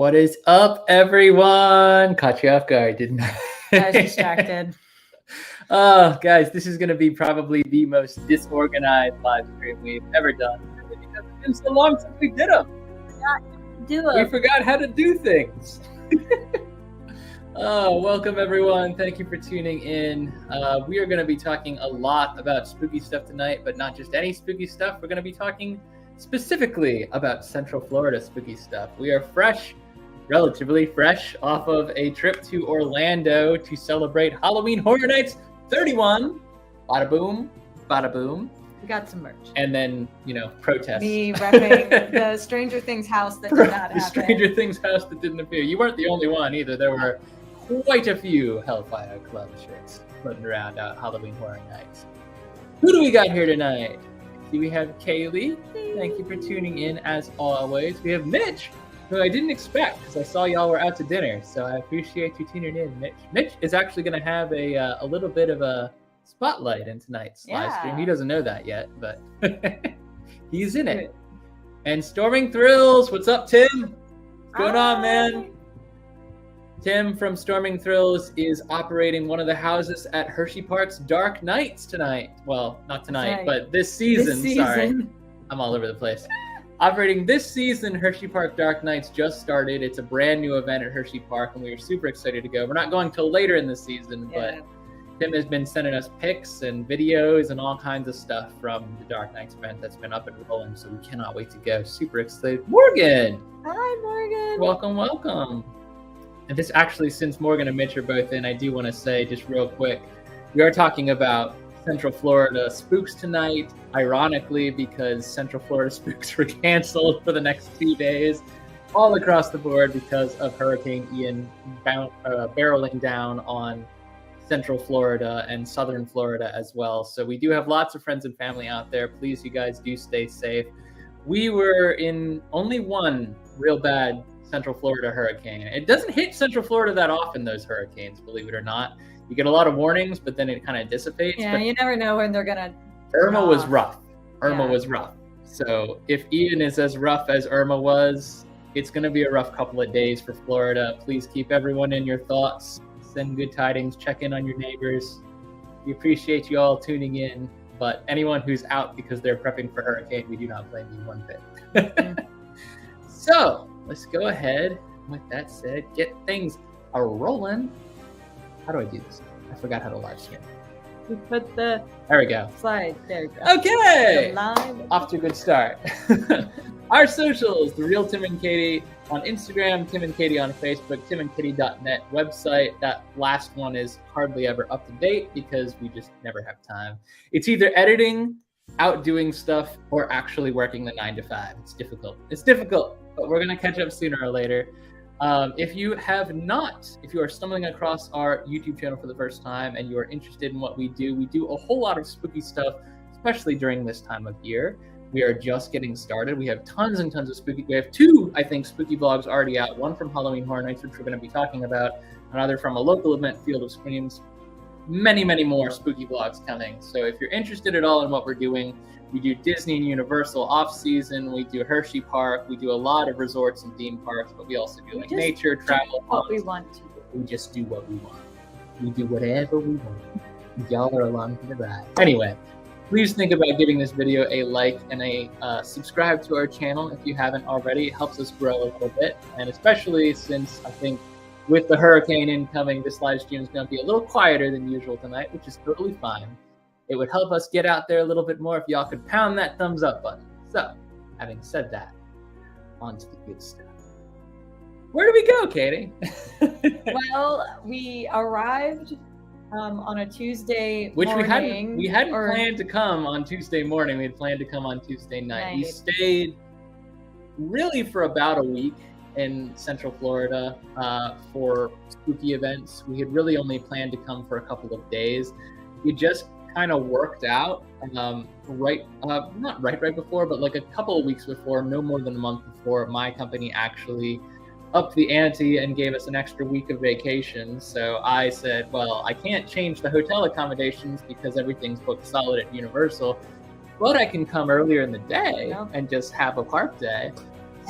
What is up, everyone? Caught you off guard, didn't I? I was distracted. Oh, guys, this is going to be probably the most disorganized live stream we've ever done. Because it's been so long since we did them. We forgot how to do things. Welcome, everyone. Thank you for tuning in. We are going to be talking a lot about spooky stuff tonight, but not just any spooky stuff. We're going to be talking specifically about Central Florida spooky stuff. We are relatively fresh, off of a trip to Orlando to celebrate Halloween Horror Nights 31. Bada boom, bada boom. We got some merch. And then, protests. Me repping the Stranger Things house that did not happen. The Stranger Things house that didn't appear. You weren't the only one either. There were quite a few Hellfire Club shirts floating around Halloween Horror Nights. Who do we got here tonight? We have Kaylee. Thank you for tuning in as always. We have Mitch, who I didn't expect because I saw y'all were out to dinner. So I appreciate you tuning in, Mitch. Mitch is actually going to have a little bit of a spotlight in tonight's live stream. He doesn't know that yet, but he's in it. And Storming Thrills, what's up, Tim? What's going on, man? Tim from Storming Thrills is operating one of the houses at Hershey Park's Dark Nights tonight. Well, not tonight, but this season. Sorry. I'm all over the place. Operating this season, Hershey Park Dark Nights just started. It's a brand new event at Hershey Park, and we are super excited to go. We're not going till later in the season, but Tim has been sending us pics and videos and all kinds of stuff from the Dark Nights event that's been up and rolling, so we cannot wait to go. Super excited. Morgan! Hi, Morgan! Welcome, welcome. And this actually, since Morgan and Mitch are both in, I do want to say just real quick, we are talking about Central Florida spooks tonight, ironically, because Central Florida spooks were canceled for the next 2 days, all across the board because of Hurricane Ian barreling down on Central Florida and Southern Florida as well. So we do have lots of friends and family out there. Please, you guys do stay safe. We were in only one real bad Central Florida hurricane. It doesn't hit Central Florida that often, those hurricanes, believe it or not. You get a lot of warnings, but then it kind of dissipates. Yeah, you never know when they're gonna. Irma was rough. Irma was rough. So if Ian is as rough as Irma was, it's going to be a rough couple of days for Florida. Please keep everyone in your thoughts. Send good tidings. Check in on your neighbors. We appreciate you all tuning in. But anyone who's out because they're prepping for hurricane, we do not blame you one bit. So let's go ahead. With that said, get things rolling. How do I do this? I forgot how to live stream. You put the there we go. Slide. There you go. Okay. Off to a good start. Our socials, The Real Tim and Katie on Instagram, Tim and Katie on Facebook, timandkt.net website. That last one is hardly ever up to date because we just never have time. It's either editing, out doing stuff, or actually working the 9 to 5. It's difficult, but we're going to catch up sooner or later. If you are stumbling across our YouTube channel for the first time and you are interested in what we do a whole lot of spooky stuff, especially during this time of year. We are just getting started. We have tons and tons of spooky. We have 2, I think, spooky vlogs already out. One from Halloween Horror Nights, which we're going to be talking about. Another from a local event, Field of Screams. Many, many more spooky vlogs coming. So if you're interested at all in what we're doing, we do Disney and Universal off-season. We do Hershey Park. We do a lot of resorts and theme parks, but we also do nature, travel. What we want to do. We just do what we want. We do whatever we want. Y'all are along for the ride. Anyway, please think about giving this video a like and a subscribe to our channel if you haven't already. It helps us grow a little bit, and especially since I think with the hurricane incoming, this live stream is going to be a little quieter than usual tonight, which is totally fine. It would help us get out there a little bit more if y'all could pound that thumbs up button. So, having said that, on to the good stuff. Where do we go, Katie? Well, we arrived on a Tuesday morning. We hadn't planned to come on Tuesday morning. We had planned to come on Tuesday night. We stayed really for about a week in Central Florida for spooky events. We had really only planned to come for a couple of days. It just kind of worked out not right before, but like a couple of weeks before, no more than a month before, my company actually upped the ante and gave us an extra week of vacation. So I said, well, I can't change the hotel accommodations because everything's booked solid at Universal, but I can come earlier in the day and just have a park day.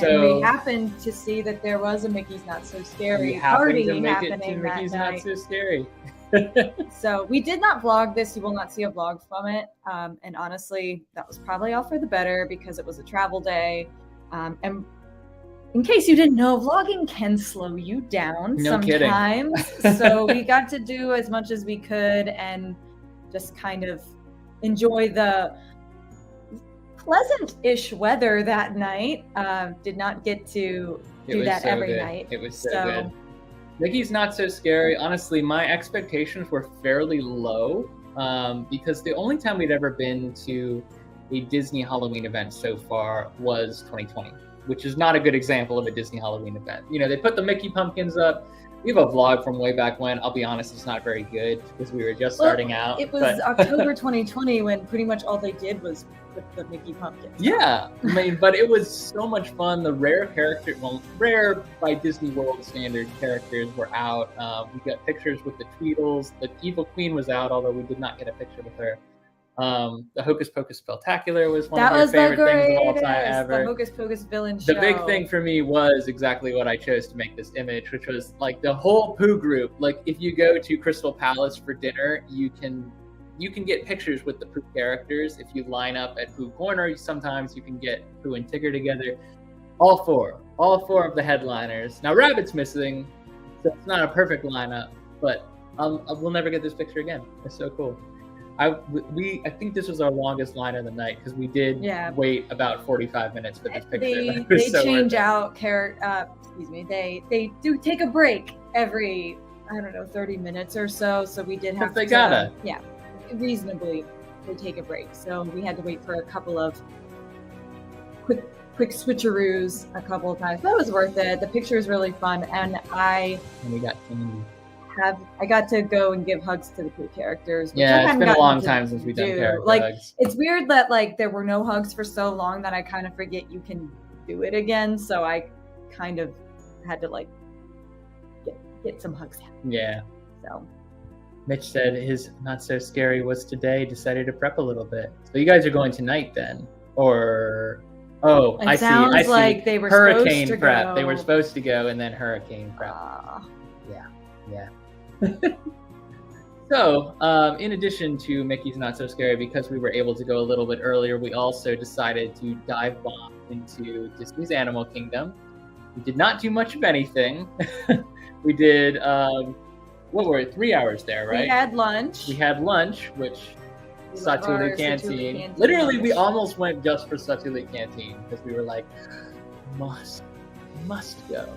And we happened to see that there was a Mickey's Not So Scary party happening that Mickey's night. Not So Scary. So we did not vlog this. You will not see a vlog from it. And honestly, that was probably all for the better because it was a travel day. And in case you didn't know, vlogging can slow you down sometimes. So we got to do as much as we could and just kind of enjoy the pleasant-ish weather that night. Did not get to do that every night. It was so good. Mickey's Not So Scary. Honestly, my expectations were fairly low because the only time we'd ever been to a Disney Halloween event so far was 2020, which is not a good example of a Disney Halloween event. You know, they put the Mickey pumpkins up. We have a vlog from way back when. I'll be honest, it's not very good because we were just starting out. It was October 2020 when pretty much all they did was put the Mickey pumpkins. Yeah, I mean, but it was so much fun. The rare by Disney World standard characters were out. We got pictures with the Tweedles. The Evil Queen was out, although we did not get a picture with her. The Hocus Pocus Spectacular was one of my favorite things of all time ever. The Hocus Pocus villain show. The big thing for me was exactly what I chose to make this image, which was like the whole Pooh group. Like if you go to Crystal Palace for dinner, you can get pictures with the Pooh characters. If you line up at Pooh Corner, sometimes you can get Pooh and Tigger together. All four of the headliners. Now Rabbit's missing, so it's not a perfect lineup, but we'll never get this picture again. It's so cool. I think this was our longest line of the night because we did wait about 45 minutes for this picture. They change out they do take a break every 30 minutes or so. So we did have to reasonably they take a break. So we had to wait for a couple of quick switcheroos a couple of times. That was worth it. The picture is really fun, and we got candy. I got to go and give hugs to the Pooh characters. Yeah, it's been a long time since we've done character hugs. It's weird that there were no hugs for so long that I kind of forget you can do it again. So I kind of had to get some hugs out. Yeah. So Mitch said his Not So Scary was today. Decided to prep a little bit. So you guys are going tonight then, or? Oh, I see. Sounds like they were hurricane supposed to prep. go. They were supposed to go, and then hurricane prep. Yeah. So, in addition to Mickey's Not So Scary, because we were able to go a little bit earlier, we also decided to dive bomb into Disney's Animal Kingdom. We did not do much of anything. We did, 3 hours there, right? We had lunch. Which Satuli Canteen. Literally, we almost went just for Satuli Canteen because we were like, must go.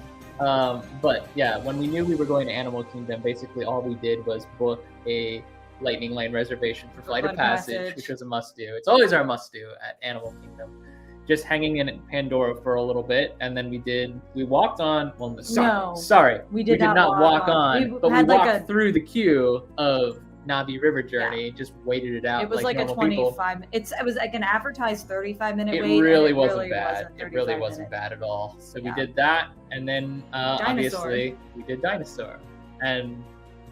But yeah, when we knew we were going to Animal Kingdom, basically all we did was book a Lightning Lane reservation for Flight of Passage, which was a must-do. It's always our must-do at Animal Kingdom. Just hanging in Pandora for a little bit, and then we walked on. Well, sorry, we did not walk on, but we walked through the queue of Navi River Journey. Just waited it out. It was like a 25. It was like an advertised 35-minute wait. It really wasn't bad. It really wasn't bad at all. So we did that, and then obviously we did Dinosaur, and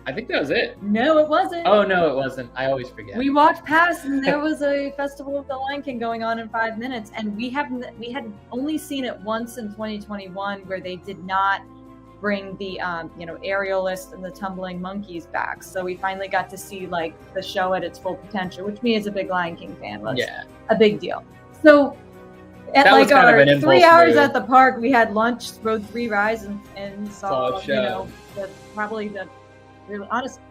I think that was it. No, it wasn't. Oh no, it wasn't. I always forget. We walked past, and there was a Festival of the Lion King going on in 5 minutes, and we had only seen it once in 2021, where they did not bring the aerialist and the tumbling monkeys back. So we finally got to see the show at its full potential, which me as a big Lion King fan was a big deal. So at our 3 hours at the park, we had lunch, rode 3 rides, and saw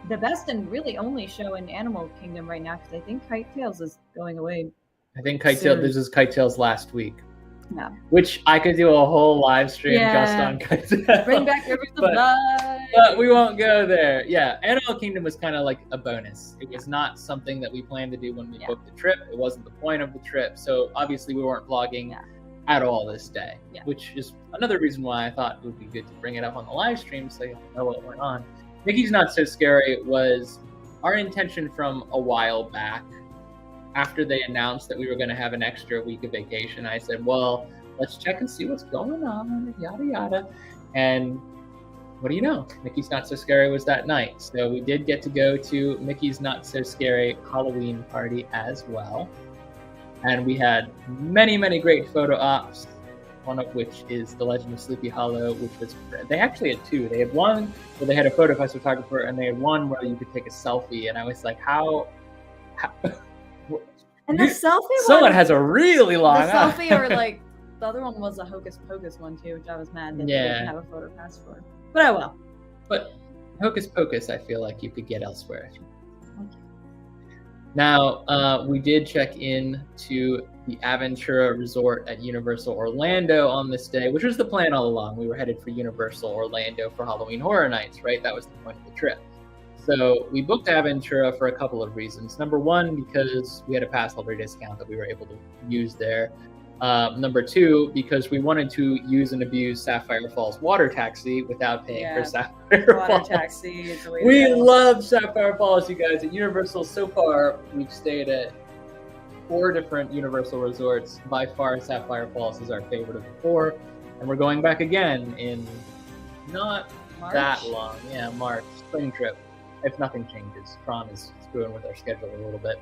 the best and really only show in Animal Kingdom right now, because I think Kite Tales is going away. I think this is Kite Tales last week. Yeah. Which I could do a whole live stream just on Kite Tales. Bring back Rivers of Blood. But we won't go there. Yeah, Animal Kingdom was kind of like a bonus. It was not something that we planned to do when we booked the trip. It wasn't the point of the trip. So obviously we weren't vlogging at all this day, which is another reason why I thought it would be good to bring it up on the live stream so you know what went on. Mickey's Not So Scary was our intention from a while back. After they announced that we were going to have an extra week of vacation, I said, well, let's check and see what's going on, yada, yada. And what do you know? Mickey's Not So Scary was that night. So we did get to go to Mickey's Not So Scary Halloween party as well. And we had many, many great photo ops. one of which is The Legend of Sleepy Hollow, which was, they actually had two. They had one where they had a photo photographer, and they had one where you could take a selfie, and I was like, how and the selfie someone one, has a really long the selfie, or like the other one was a Hocus Pocus one too, which I was mad that they didn't have a photo pass for. But oh well. But Hocus Pocus, I feel like you could get elsewhere. Now, we did check in to the Aventura Resort at Universal Orlando on this day, which was the plan all along. We were headed for Universal Orlando for Halloween Horror Nights, right? That was the point of the trip. So we booked Aventura for a couple of reasons. Number one, because we had a pass holder discount that we were able to use there. Number two, because we wanted to use and abuse Sapphire Falls water taxi without paying for Sapphire water Falls. Taxi is the way We to go. love Sapphire Falls, you guys. At Universal, so far, we've stayed at 4 different Universal resorts. By far, Sapphire Falls is our favorite of the 4. And we're going back again in not that long. Yeah, March, spring trip. If nothing changes. Tron is screwing with our schedule a little bit.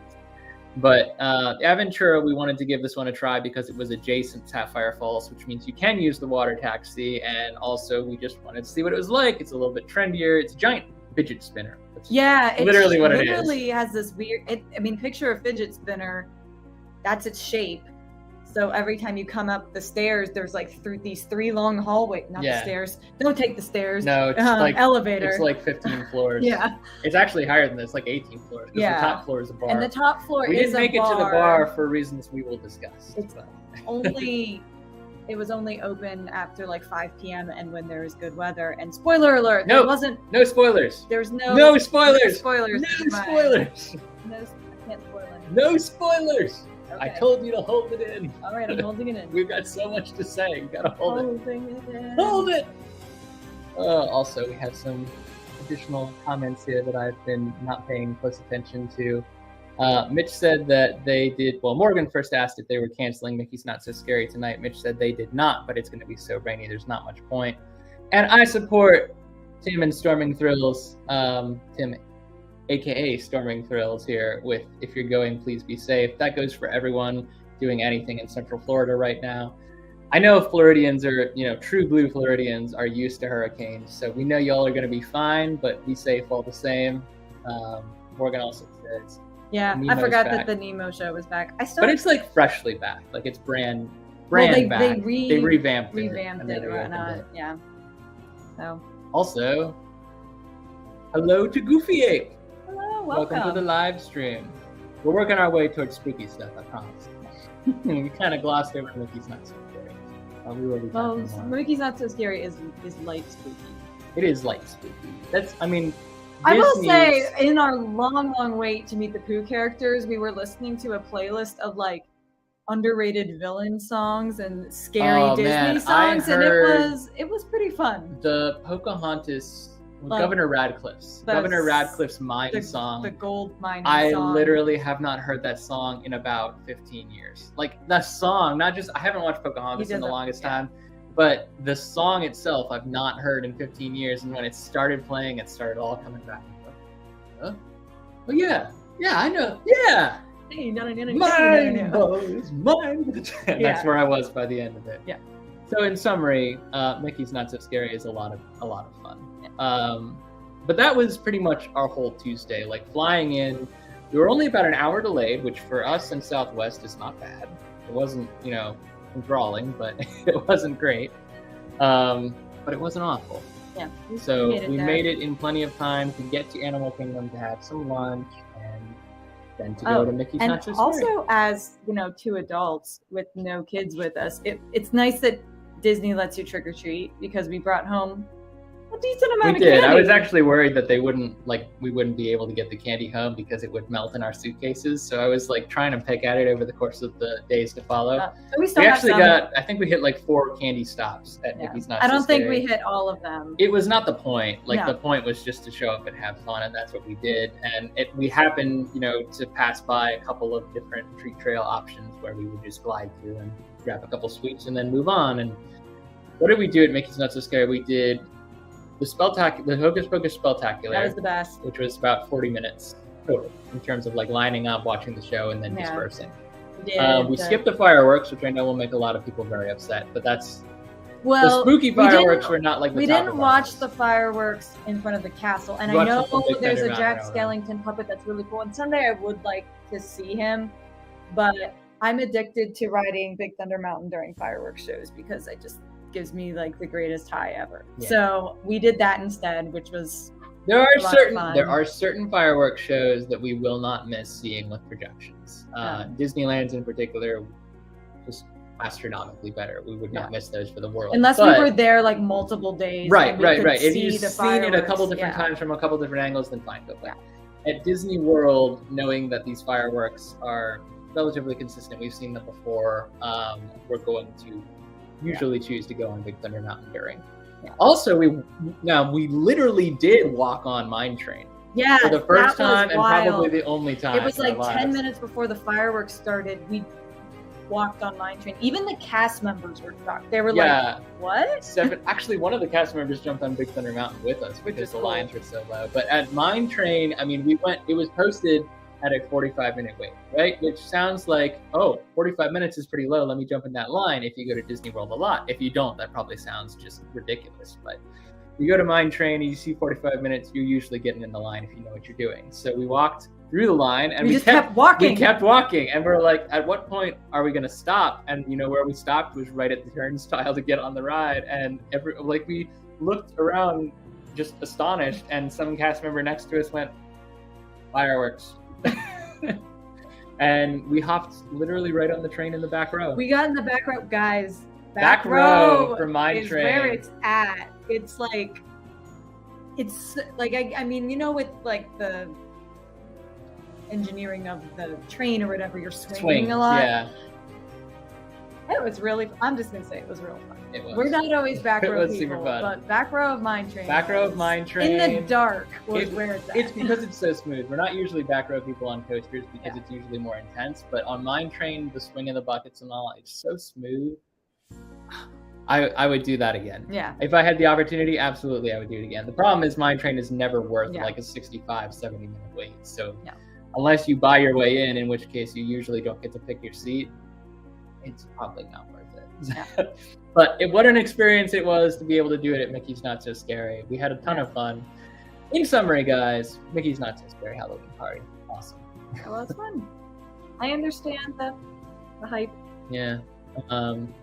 But Aventura, we wanted to give this one a try because it was adjacent to Sapphire Falls, which means you can use the water taxi. And also, we just wanted to see what it was like. It's a little bit trendier. It's a giant fidget spinner. Yeah, it's literally what it is. It literally has this weird. Picture a fidget spinner. That's its shape. So every time you come up the stairs, there's like through these 3 long hallways. Not the stairs. Don't take the stairs. No, it's like elevator. It's like 15 floors. Yeah. It's actually higher than this, like 18 floors. Because the top floor is a bar. And the top floor we is didn't make a bar. it to the bar for reasons we will discuss. It's it was only open after like 5 p.m. and when there was good weather. And spoiler alert, no, there wasn't. No spoilers. There's no spoilers. No spoilers. No spoilers. No, I can't spoil anything. No spoilers. Okay. I told you to hold it in. All right, I'm holding it in. We've got so much to say. You gotta hold it. Holding it in. Hold it. Also, we have some additional comments here that I've been not paying close attention to. Mitch said that they did. Well, Morgan first asked if they were canceling Mickey's Not So Scary tonight. Mitch said they did not, but it's going to be so rainy. There's not much point. And I support Tim and Storming Thrills. Tim, aka Storming Thrills, here with "If you're going, please be safe." That goes for everyone doing anything in Central Florida right now. I know Floridians are, true blue Floridians are used to hurricanes, so we know y'all are going to be fine, but be safe all the same. Morgan also says, yeah, Nemo's I forgot back. that the Nemo show was back. But it's like freshly back, like it's brand back. They revamped it and whatnot. Yeah. So. Also, hello to Goofy Ape. Hello, welcome to the live stream. We're working our way towards spooky stuff, I promise. We kind of glossed over Mickey's Not So Scary. We will be talking more. Mickey's Not So Scary is light spooky. It is light spooky. I will say, in our long wait to meet the Pooh characters, we were listening to a playlist of like underrated villain songs and scary Disney songs, and it was pretty fun. The Pocahontas, Governor Radcliffe's Mine song. The gold mining song. I literally have not heard that song in about 15 years. Like the song, I haven't watched Pocahontas in the longest time. But the song itself, I've not heard in 15 years, and when it started playing, it started all coming back. Huh? Oh yeah, I know, yeah. Mine, boys, mine. That's where I was by the end of it. Yeah. So in summary, Mickey's Not So Scary is a lot of fun. Yeah. But that was pretty much our whole Tuesday. Like flying in, we were only about an hour delayed, which for us in Southwest is not bad. It wasn't, enthralling, but it wasn't great. But it wasn't awful. Yeah. So we made it in plenty of time to get to Animal Kingdom, to have some lunch, and then to go to Mickey's Not So Scary. And also, as 2 adults with no kids with us, it's nice that Disney lets you trick or treat, because we brought home a decent amount of candy. I was actually worried that we wouldn't be able to get the candy home because it would melt in our suitcases. So I was like trying to pick at it over the course of the days to follow. We I think we hit like 4 candy stops at Mickey's Not So Scary. I don't think we hit all of them. It was not the point. The point was just to show up and have fun, and that's what we did. And we happened, to pass by a couple of different treat trail options where we would just glide through and grab a couple sweets and then move on. And what did we do at Mickey's Not So Scary? We did the Hocus Pocus Spelltacular. That was the best. Which was about 40 minutes total in terms of like lining up, watching the show, and then dispersing. We skipped the fireworks, which I know will make a lot of people very upset, but that's Well, the spooky fireworks were not like the we top didn't of watch ours. the fireworks in front of the castle, and We I watched know the Big there's Thunder a Jack Mountain Skellington puppet that's really cool, and someday I would like to see him, but I'm addicted to riding Big Thunder Mountain during fireworks shows because it just gives me like the greatest high ever. Yeah. So we did that instead, which was There a lot of fun. are certain fireworks shows that we will not miss seeing with projections. Disneyland's in particular, just astronomically better. We would not miss those for the world. Unless we were there like multiple days. Right. and we could If see you've the seen it a couple fireworks, different times from a couple different angles, then fine, go back. At Disney World, knowing that these fireworks are relatively consistent, we've seen them before, we're going to usually choose to go on Big Thunder Mountain during. Yeah. Also, we literally did walk on Mine Train. Yeah, for the first time and wild. probably the only time. It was like 10 minutes before the fireworks started. We walked on Mine Train. Even the cast members were shocked. They were like, "What?" Actually, one of the cast members jumped on Big Thunder Mountain with us because the lines were so low. But at Mine Train, I mean, we went. It was posted at a 45-minute wait, right? Which sounds like, 45 minutes is pretty low. Let me jump in that line if you go to Disney World a lot. If you don't, that probably sounds just ridiculous. But you go to Mine Train and you see 45 minutes, you're usually getting in the line if you know what you're doing. So we walked through the line and we just kept walking. We kept walking and we're like, at what point are we going to stop? And where we stopped was right at the turnstile to get on the ride. And we looked around just astonished, and some cast member next to us went, "Fireworks." And we hopped literally right on the train in the back row. We got in the back row, guys. Back row for Mine Train. Where it's at. It's like I mean, with like the engineering of the train or whatever, you're swinging a lot. Yeah. It was really. I'm just gonna say it was real fun. It was. We're not always back row was people, super fun. but back row of Mine Train. Back row of Mine Train. In the dark was where it's at. It's because it's so smooth. We're not usually back row people on coasters because it's usually more intense. But on Mine Train, the swing of the buckets and all, it's so smooth. I would do that again. Yeah. If I had the opportunity, absolutely, I would do it again. The problem is Mine Train is never worth like a 65, 70-minute wait. So unless you buy your way in which case you usually don't get to pick your seat, it's probably not worth it. Yeah. But what an experience it was to be able to do it at Mickey's Not So Scary. We had a ton of fun. In summary, guys, Mickey's Not So Scary Halloween Party. Awesome. Well, it's fun. I understand the hype. Yeah.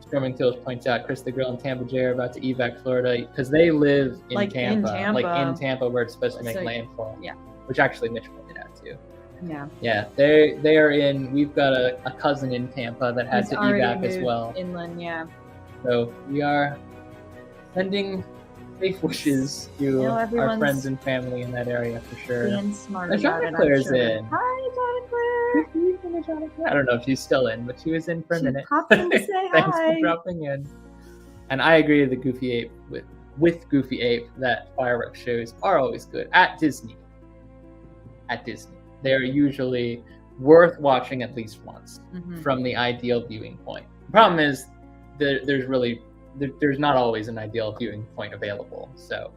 Storming Tills points out Chris the Girl and Tampa J are about to evac Florida because they live in Tampa. Like in Tampa where it's supposed to make landfall. Yeah. Which actually Mitch pointed out too. Yeah. Yeah. They are in. We've got a cousin in Tampa that had to evac as well. Inland, yeah. So we are sending safe wishes to our friends and family in that area for sure. Being smart and about it, Claire's I'm sure. in. Hi, Claire. I don't know if she's still in, but she was in for a minute. Popped in to say Thanks hi. for dropping in. And I agree with the Goofy Ape with Goofy Ape that fireworks shows are always good at Disney. They're usually worth watching at least once from the ideal viewing point. The problem is there's not always an ideal viewing point available. So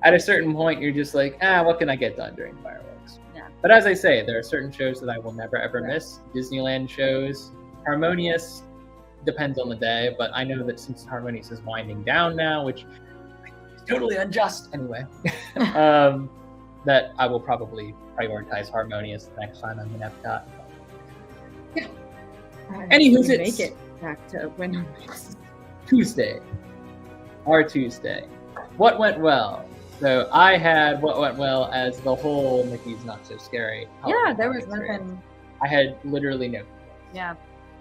at a certain point, you're just like, what can I get done during fireworks? Yeah. But as I say, there are certain shows that I will never, ever miss. Disneyland shows. Harmonious depends on the day, but I know that since Harmonious is winding down now, which is totally unjust anyway, that I will probably prioritize Harmonious the next time I'm in Epcot. Yeah. Anywho's it. Make it back to when Tuesday. Our Tuesday. What went well? So I had what went well as the whole Mickey's Not So Scary. Yeah, there was nothing. I had literally no. Yeah.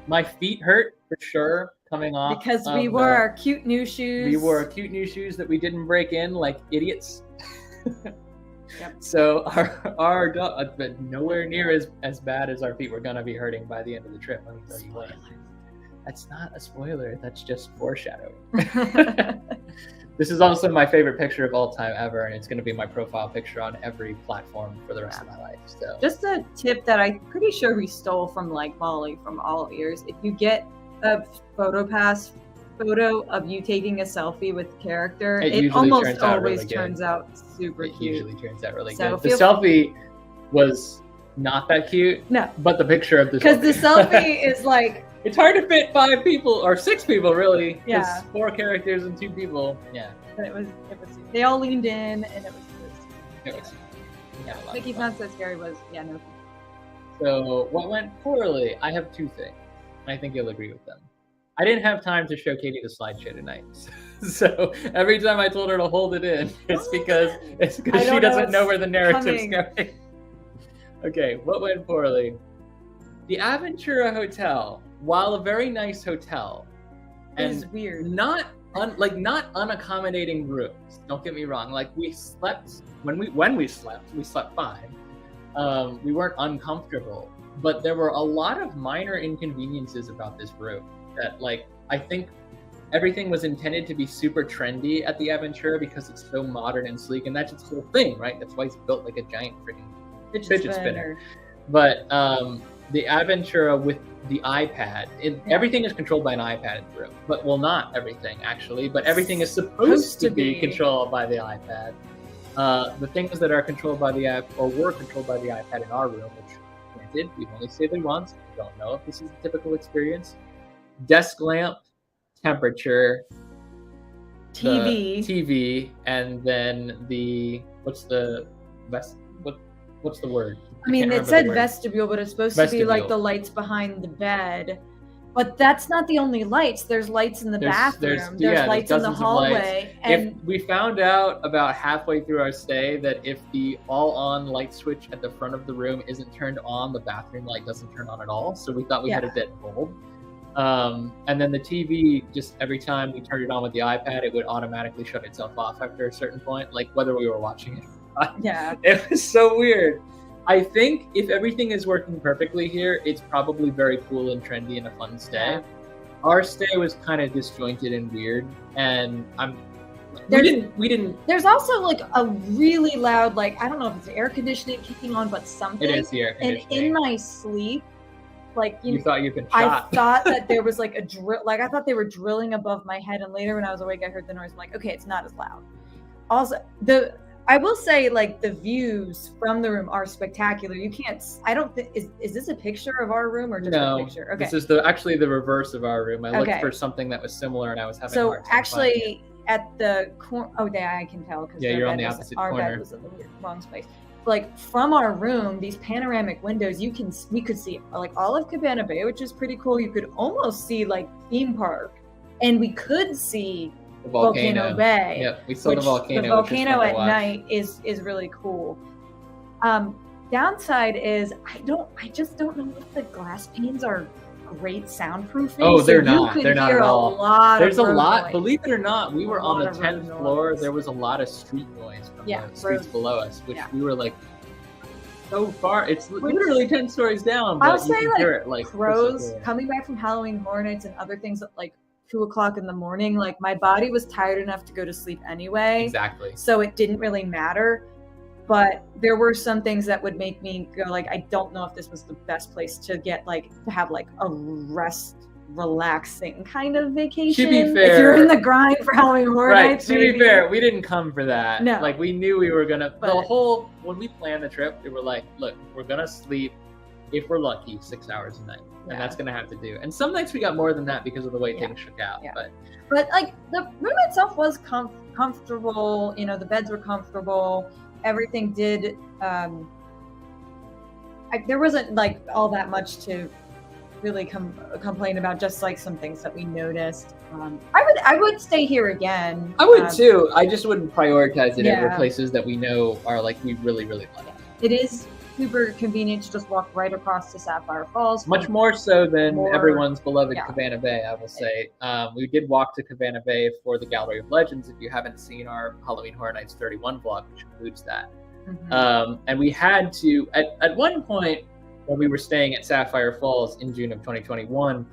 My feet hurt for sure coming off. Because we wore our cute new shoes. We wore cute new shoes that we didn't break in like idiots. Yep. So our but nowhere near as bad as our feet were gonna be hurting by the end of the trip. Let me tell you what. That's not a spoiler. That's just foreshadowing. This is also my favorite picture of all time ever, and it's going to be my profile picture on every platform for the rest of my life. So, just a tip that I'm pretty sure we stole from like Molly from All Ears. If you get a PhotoPass photo of you taking a selfie with the character, it almost always turns out super cute. It usually turns out really So good. The selfie was not that cute. No. But the picture of the Because the selfie is like... It's hard to fit 5 people, or 6 people, really. Yeah. 4 characters and 2 people. Yeah. But it was, they all leaned in, and it was yeah. Mickey's Not So Scary was, no. So, what went poorly? I have 2 things. I think you'll agree with them. I didn't have time to show Katie the slideshow tonight. So every time I told her to hold it in, it's because she doesn't know where the narrative's going. Okay, what went poorly? The Aventura Hotel, while a very nice hotel, it was weird. Not unaccommodating rooms. Don't get me wrong. Like we slept when we slept fine. We weren't uncomfortable, but there were a lot of minor inconveniences about this room that, like, I think everything was intended to be super trendy at the Aventura because it's so modern and sleek, and that's its whole thing, right? That's why it's built like a giant freaking fidget spinner. But the Aventura with the iPad, everything is controlled by an iPad in the room. But, well, not everything, actually, but everything is supposed to be controlled by the iPad. The things that are controlled by the app, or were controlled by the iPad in our room, which, granted, we've only stayed there once. We don't know if this is a typical experience. Desk lamp, temperature, TV, and then what's the word? I mean, it said vestibule, but it's supposed to be like the lights behind the bed. But that's not the only lights. There's lights in the bathroom. There's lights in the hallway. And we found out about halfway through our stay that if the all-on light switch at the front of the room isn't turned on, the bathroom light doesn't turn on at all. So we thought we had a dead bulb. And then the TV, just every time we turned it on with the iPad, it would automatically shut itself off after a certain point, like whether we were watching it or not. Yeah. It was so weird. I think if everything is working perfectly here, it's probably very cool and trendy and a fun stay. Yeah. Our stay was kind of disjointed and weird, and we didn't. There's also like a really loud, like, I don't know if it's air conditioning kicking on, but something. It is the air conditioning. And in my sleep, like you thought you'd been I shot. thought that there was like a drill, like I thought they were drilling above my head, and later when I was awake, I heard the noise. I'm like, okay, it's not as loud. Also, I will say, like, the views from the room are spectacular. You can't. I don't think is this a picture of our room or just a picture? Okay, this is actually the reverse of our room. I looked for something that was similar, and I was having a hard time actually at the corner. Oh, yeah, I can tell because you're on the opposite corner. Our bed was in the wrong space. Like from our room, these panoramic windows, we could see like all of Cabana Bay, which is pretty cool. You could almost see like theme park, and we could see Volcano Bay. Yep, we saw the volcano. The volcano at night is really cool. Downside is I just don't know if the glass panes are great soundproofing. Oh, they're not. They're not at all. There's a lot. Believe it or not, we were on the 10th floor. There was a lot of street noise from the streets below us, which we were like so far. It's literally 10 stories down. But I'll say you can hear it, like crows coming back from Halloween Horror Nights and other things at like 2:00 in the morning. Like my body was tired enough to go to sleep anyway. Exactly. So it didn't really matter. But there were some things that would make me go like, I don't know if this was the best place to get like to have like a relaxing kind of vacation. To be fair, if you're in the grind for Halloween Horror Nights. To be fair, we didn't come for that. No. Like we knew we were gonna. When we planned the trip, we were like, look, we're gonna sleep, if we're lucky, 6 hours a night, and that's gonna have to do. And some nights we got more than that because of the way things shook out. Yeah. But like the room itself was comfortable. You know, the beds were comfortable. Everything did. There wasn't like all that much to really complain about. Just like some things that we noticed. I would stay here again. I would too. I just wouldn't prioritize it over places that we know are like we really like. It is super convenient to just walk right across to Sapphire Falls. Much more so than everyone's beloved Cabana Bay, I will say. We did walk to Cabana Bay for the Gallery of Legends. If you haven't seen our Halloween Horror Nights 31 vlog, which includes that. Mm-hmm. And we had to, at one point when we were staying at Sapphire Falls in June of 2021,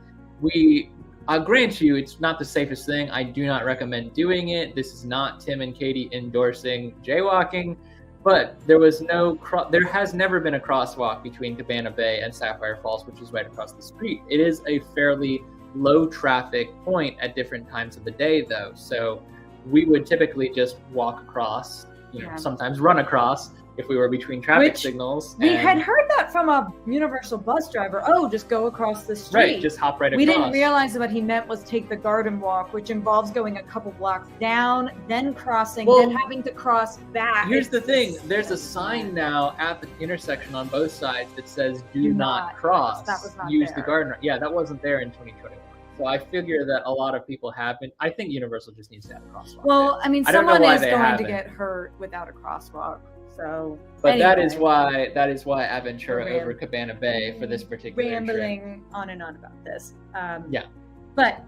I'll grant you, it's not the safest thing. I do not recommend doing it. This is not Tim and Katie endorsing jaywalking. But there has never been a crosswalk between Cabana Bay and Sapphire Falls, which is right across the street. It is a fairly low traffic point at different times of the day, though. So we would typically just walk across, sometimes run across if we were between traffic Which signals. We had heard that from a Universal bus driver. Oh, just go across the street. Right, just hop right across. We didn't realize that what he meant was take the garden walk, which involves going a couple blocks down, then crossing, then having to cross back. Here's the thing. There's a sign now at the intersection on both sides that says do not cross. That was not use there. the garden. Yeah, that wasn't there in 2021. So I figure that a lot of people haven't. I think Universal just needs to have a crosswalk. Well, I mean, I don't know someone why is they going to haven't. get hurt without a crosswalk. So, But anyway, that is why Aventura over Cabana Bay for this particular trip. rambling on and on about this. Yeah. But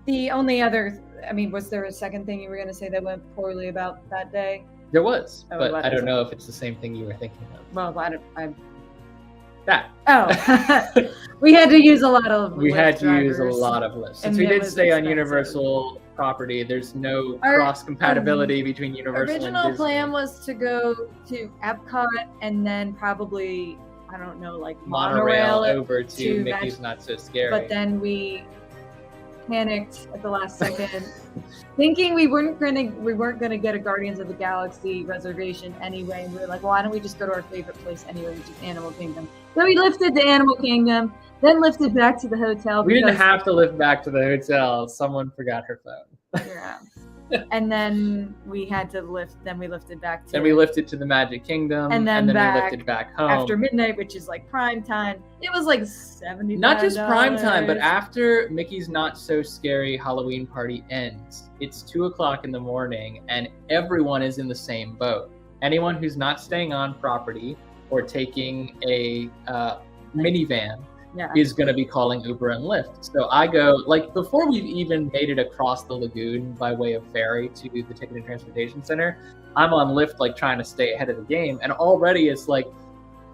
the only other, I mean, was there a second thing you were going to say that went poorly about that day? There was, Oh, but what I is don't it? know if it's the same thing you were thinking of. Well, That. Oh, we had to use a lot of We had Lyft to use a drivers. lot of lifts. Since And we it did was stay on expensive. Universal property, there's no Our cross-compatibility between Universal and original Disney. plan was to go to Epcot and then probably, I don't know, like Monorail monorail over to Magic- Mickey's Not So Scary. But then we panicked at the last second, thinking we weren't gonna get a Guardians of the Galaxy reservation anyway. And we were like, why don't we just go to our favorite place anyway, which is Animal Kingdom? So we lifted to Animal Kingdom, then lifted back to the hotel. We didn't because- have to lift back to the hotel. Someone forgot her phone. Yeah. And then we had to lift. Then we lifted back to. Then we lifted to the Magic Kingdom, And then we back lifted back home. after midnight, which is like prime time. It was like $75. Not just prime time, but after Mickey's Not So Scary Halloween party ends, it's 2:00 in the morning, and everyone is in the same boat. Anyone who's not staying on property or taking a minivan Yeah. is going to be calling Uber and Lyft. So I go, like, before we've even made it across the lagoon by way of ferry to the Ticket and Transportation Center, I'm on Lyft, like, trying to stay ahead of the game. And already it's, like,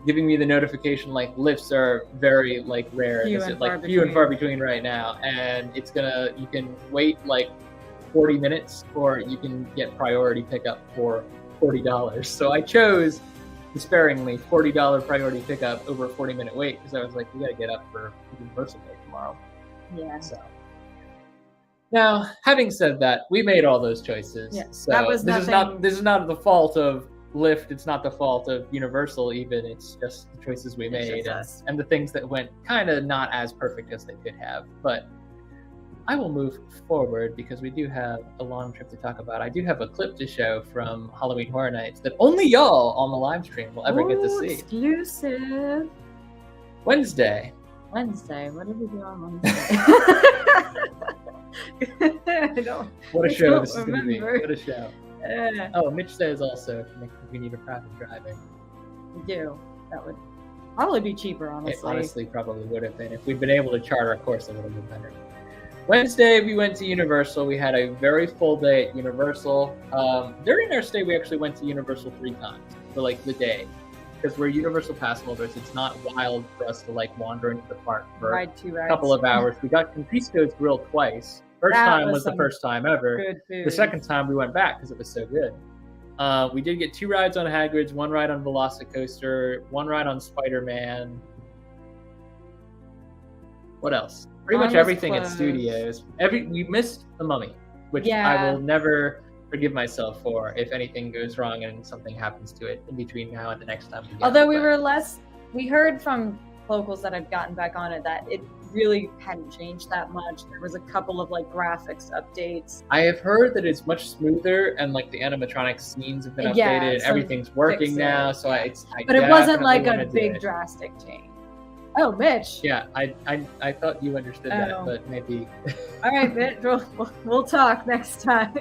giving me the notification, like, Lyfts are very, like, rare. Few It's, and like, far few and between. far between right now. And it's you can wait, like, 40 minutes, or you can get priority pickup for $40. So I chose, despairingly, $40 priority pickup over a 40-minute wait, because I was like, we gotta get up for Universal Day tomorrow. Yeah. So now, having said that, we made all those choices. Yeah, So that was this nothing- is not the fault of Lyft. It's not the fault of Universal. Even it's just the choices we It's made just us. and the things that went kind of not as perfect as they could have. But I will move forward because we do have a long trip to talk about. I do have a clip to show from Halloween Horror Nights that only y'all on the live stream will ever get to Ooh, see. Exclusive. Wednesday. What did we do on Wednesday? I don't. What a I show don't this is going to be. remember. What a show. Uh, Oh, Mitch says also if we need a private driving. we do. That would probably be cheaper, It honestly. honestly probably would have been if we'd been able to chart our course a little bit better. Wednesday, we went to Universal. We had a very full day at Universal. During our stay, we actually went to Universal 3 times for like the day. Because we're Universal pass holders, it's not wild for us to like wander into the park for Ride 2 rides. a couple of hours. We got Confisco's Grill twice. First That time was was the some first time ever. Good food. The second time we went back because it was so good. We did get 2 rides on Hagrid's, 1 ride on Velocicoaster, 1 ride on Spider-Man. What else? Pretty much Mine was everything at closed. studios. We missed the Mummy, which I Yeah. will never forgive myself for if anything goes wrong and something happens to it in between now and the next time we get Although it. we heard from locals that have gotten back on it that it really hadn't changed that much. There was a couple of like graphics updates. I have heard that it's much smoother and like the animatronic scenes have been updated. Yeah, and some everything's working fixes, now, so yeah. I But it wasn't definitely like wanna a do big it. drastic change. Oh, Mitch. Yeah, I thought you understood Oh. that, but maybe. All right, Mitch. We'll talk next time.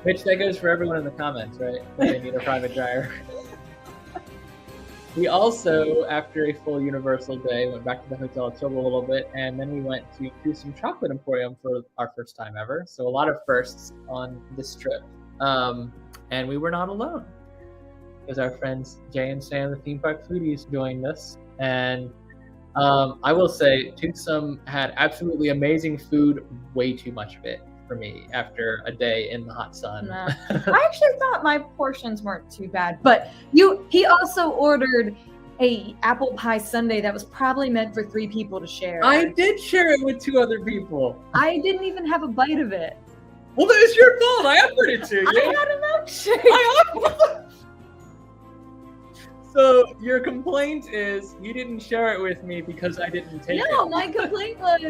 Which that goes for everyone in the comments, right? They need a private driver. We also, after a full Universal day, went back to the hotel, chilled a little bit, and then we went to some chocolate Emporium for our first time ever. So a lot of firsts on this trip. And we were not alone. Because our friends Jay and Sam, the theme park foodies, joined us. And I will say, Toothsome had absolutely amazing food, way too much of it for me after a day in the hot sun. Nah. I actually thought my portions weren't too bad, but he also ordered a apple pie sundae that was probably meant for 3 people to share. I did share it with 2 other people. I didn't even have a bite of it. Well, that was your fault. I offered it to you. I had enough milkshake. So your complaint is you didn't share it with me because I didn't take it. No, my complaint was,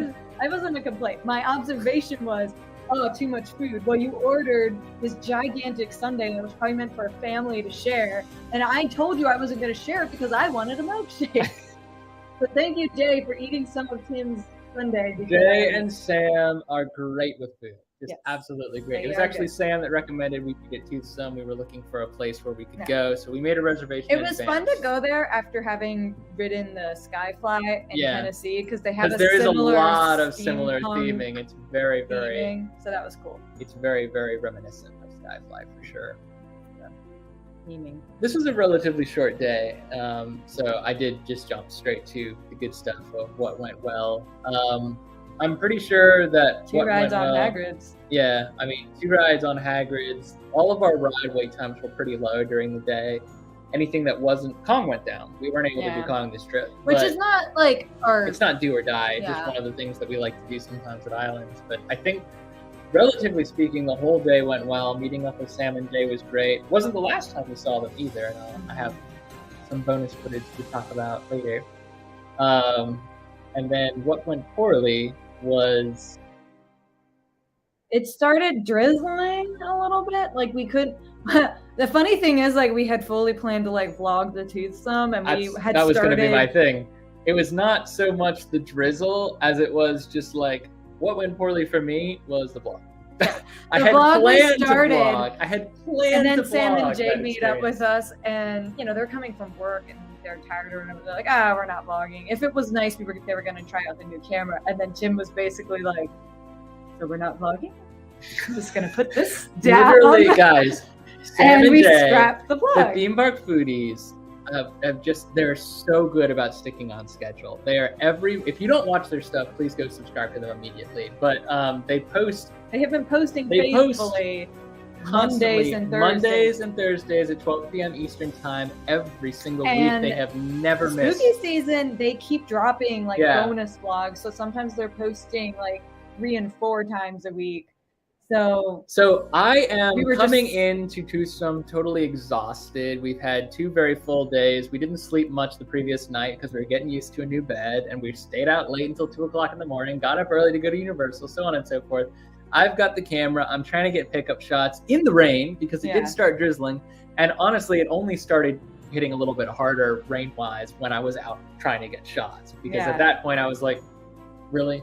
I wasn't a complaint. My observation was, oh, too much food. Well, you ordered this gigantic sundae that was probably meant for a family to share. And I told you I wasn't going to share it because I wanted a milkshake. So thank you, Jay, for eating some of Tim's sundae. Jay and Sam are great with food. Just Yes. absolutely great. They It was are actually good. Sam that recommended we could get toothsome. We were looking for a place where we could go, so we made a reservation. It in was advance. fun to go there after having ridden the Skyfly in Yeah. Tennessee because they have a Because there is a similar lot of similar steampunk theming. It's very, very, theming, so that was cool. it's very, very reminiscent of Skyfly for sure. Theming. This was a relatively short day, so I did just jump straight to the good stuff of what went well. I'm pretty sure that Two what rides went on well, Hagrid's. Yeah, I mean, 2 rides on Hagrid's. All of our ride wait times were pretty low during the day. Anything that wasn't Kong went down. We weren't able to do Yeah. Kong this trip, Which but is not like our. it's not do or die. It's just Yeah. one of the things that we like to do sometimes at Islands. But I think, relatively speaking, the whole day went well. Meeting up with Sam and Jay was great. Wasn't the last time we saw them either. And I have some bonus footage to talk about later. And then what went poorly was It started drizzling a little bit. Like we could. The funny thing is, like we had fully planned to like vlog the toothsome, and we had that was started. going to be my thing. It was not so much the drizzle as it was just like what went poorly for me was the vlog. I The had vlog was planned to started, vlog. I had planned And then to Sam vlog and Jay that meet up experience. with us, and you know they're coming from work and they're tired or whatever. They're like, we're not vlogging. If it was nice, they were going to try out the new camera. And then Tim was basically like, so we're not vlogging. I'm just going to put this down. Literally, guys. Sam and we Jay, scrapped the the vlog. theme park foodies have just, they're so good about sticking on schedule. They are if you don't watch their stuff, please go subscribe to them immediately. But they post They have been posting They post faithfully constantly Mondays Mondays and Thursdays. and Thursdays at 12 p.m. Eastern time every single And week. They have never missed. Spooky season, they keep dropping like Yeah. bonus vlogs. So sometimes they're posting like 3 and 4 times a week. So I am We were coming just- into Tucson totally exhausted. We've had 2 very full days. We didn't sleep much the previous night because we were getting used to a new bed, and we stayed out late until 2 o'clock in the morning, got up early to go to Universal, so on and so forth. I've got the camera. I'm trying to get pickup shots in the rain because it Yeah. did start drizzling. And honestly, it only started hitting a little bit harder rain-wise when I was out trying to get shots. Because Yeah. at that point, I was like, really?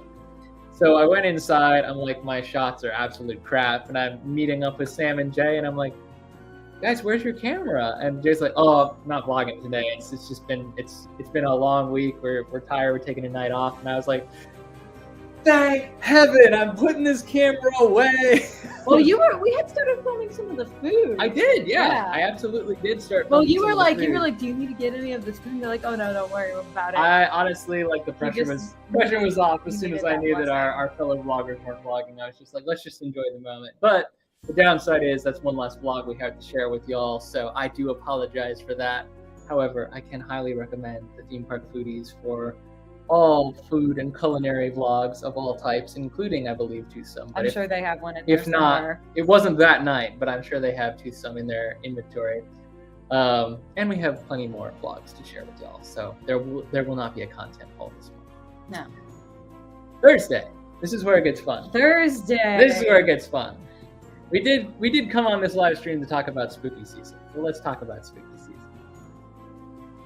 So I went inside. I'm like, my shots are absolute crap. And I'm meeting up with Sam and Jay, and I'm like, guys, where's your camera? And Jay's like, oh, I'm not vlogging today. It's just been it's been a long week. We're tired. We're taking a night off. And I was like, thank heaven, I'm putting this camera away. well, we had started filming some of the food. I did, yeah. Yeah. I absolutely did start. Well, filming you some were of the like, food. do you need to get any of this food? They're like, oh no, don't worry about it. I honestly, like, the pressure just- was off as you soon as needed I that knew that blessing. our fellow vloggers weren't vlogging. I was just like, let's just enjoy the moment. But the downside is that's one less vlog we have to share with y'all, so I do apologize for that. However, I can highly recommend the Theme Park Foodies for all food and culinary vlogs of all types, including, I believe, Tucson. But I'm if, sure they have one in there if not, somewhere. it wasn't that night, but I'm sure they have Tucson in their inventory. And we have plenty more vlogs to share with y'all, so there will not be a content hole this month. No. Thursday. This is where it gets fun. Thursday. This is where it gets fun. We did come on this live stream to talk about spooky season. Well, let's talk about spooky season.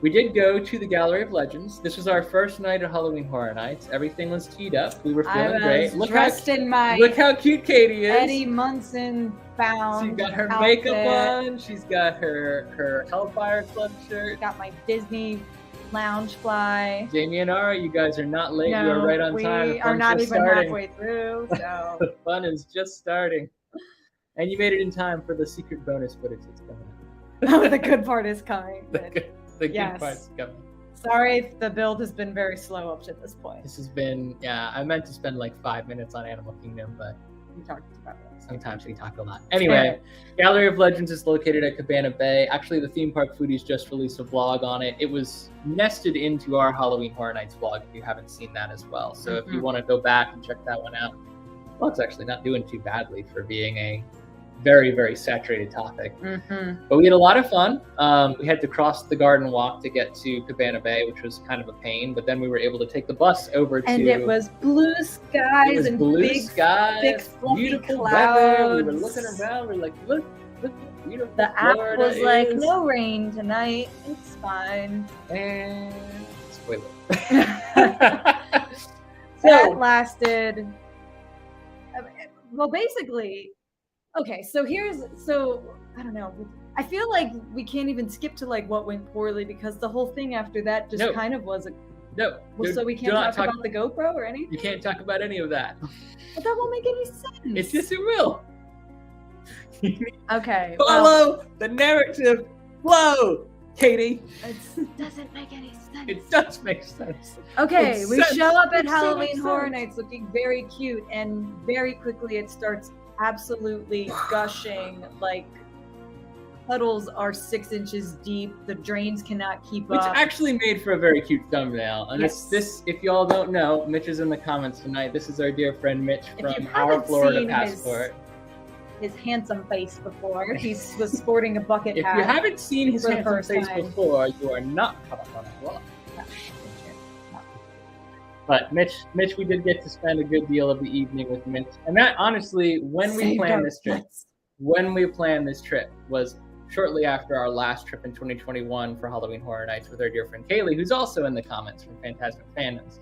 We did go to the Gallery of Legends. This was our first night at Halloween Horror Nights. Everything was teed up. We were feeling I great. was dressed in my Look how cute Katie is. Eddie Munson bound She's got her outfit. makeup on. She's got her Hellfire Club shirt. Got my Disney lounge fly. Jamie and Ara, you guys are not late. No, you are right on time. The we are fun's not just even starting. halfway through. So The fun is just starting. And you made it in time for the secret bonus footage that's coming up. the good part is coming. The But good Yes. part's coming. sorry if the build has been very slow up to this point. This has been, I meant to spend like 5 minutes on Animal Kingdom, but We talked about it. sometimes we talk a lot. Anyway, Gallery of Legends is located at Cabana Bay. Actually, the Theme Park Foodies just released a vlog on it. It was nested into our Halloween Horror Nights vlog if you haven't seen that as well. So if you want to go back and check that one out, well, it's actually not doing too badly for being a very, very saturated topic. Mm-hmm. But we had a lot of fun. We had to cross the garden walk to get to Cabana Bay, which was kind of a pain. But then we were able to take the bus over And to... it was blue skies and blue big, skies, thick, fluffy beautiful clouds. weather. We were looking around. We were like, look how beautiful The app Florida was like, is. no rain tonight. It's fine. And spoiler. That lasted. Well, basically, okay. So I don't know. I feel like we can't even skip to like what went poorly because the whole thing after that just kind of was a. No. Well, so we can't talk about the GoPro or anything. You can't talk about any of that. But that won't make any sense. It's just it will. Okay. Follow the narrative flow, Katie. It doesn't make any sense. It does make sense. Okay, we show up at Makes so Halloween much Horror sense. Nights looking very cute, and very quickly it starts absolutely gushing. Like, puddles are 6 inches deep. The drains cannot keep Which up. actually made for a very cute thumbnail. And Yes. this, if y'all don't know, Mitch is in the comments tonight. This is our dear friend Mitch If you from haven't Our Florida seen Passport. His handsome face before. He was sporting a bucket If hat. you haven't seen his for the handsome first face time. before, you are not caught up on our vlog. But Mitch, we did get to spend a good deal of the evening with Mitch. And that, honestly, when we planned this trip was shortly after our last trip in 2021 for Halloween Horror Nights with our dear friend Kaylee, who's also in the comments from Phantasmic Fandoms.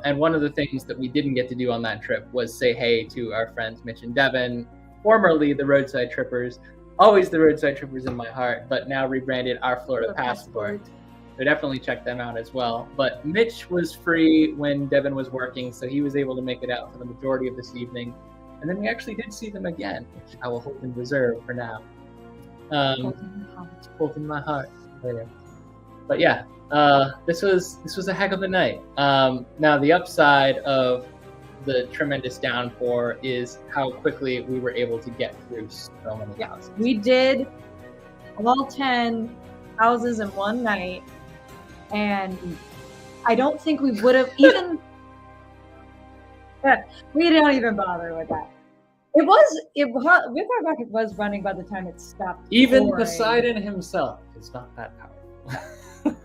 And one of the things that we didn't get to do on that trip was say hey to our friends Mitch and Devin, formerly the Roadside Trippers, always the Roadside Trippers in my heart, but now rebranded Our Florida Passport. So definitely check them out as well. But Mitch was free when Devin was working, so he was able to make it out for the majority of this evening. And then we actually did see them again, which I will hold in reserve for now. Hold in my heart later. But yeah, this was a heck of a night. Now the upside of the tremendous downpour is how quickly we were able to get through so many houses. We did all 10 houses in one night, and I don't think we would have even. We don't even bother with that. Wither Bucket was running by the time it stopped. Even pouring. Poseidon himself is not that powerful.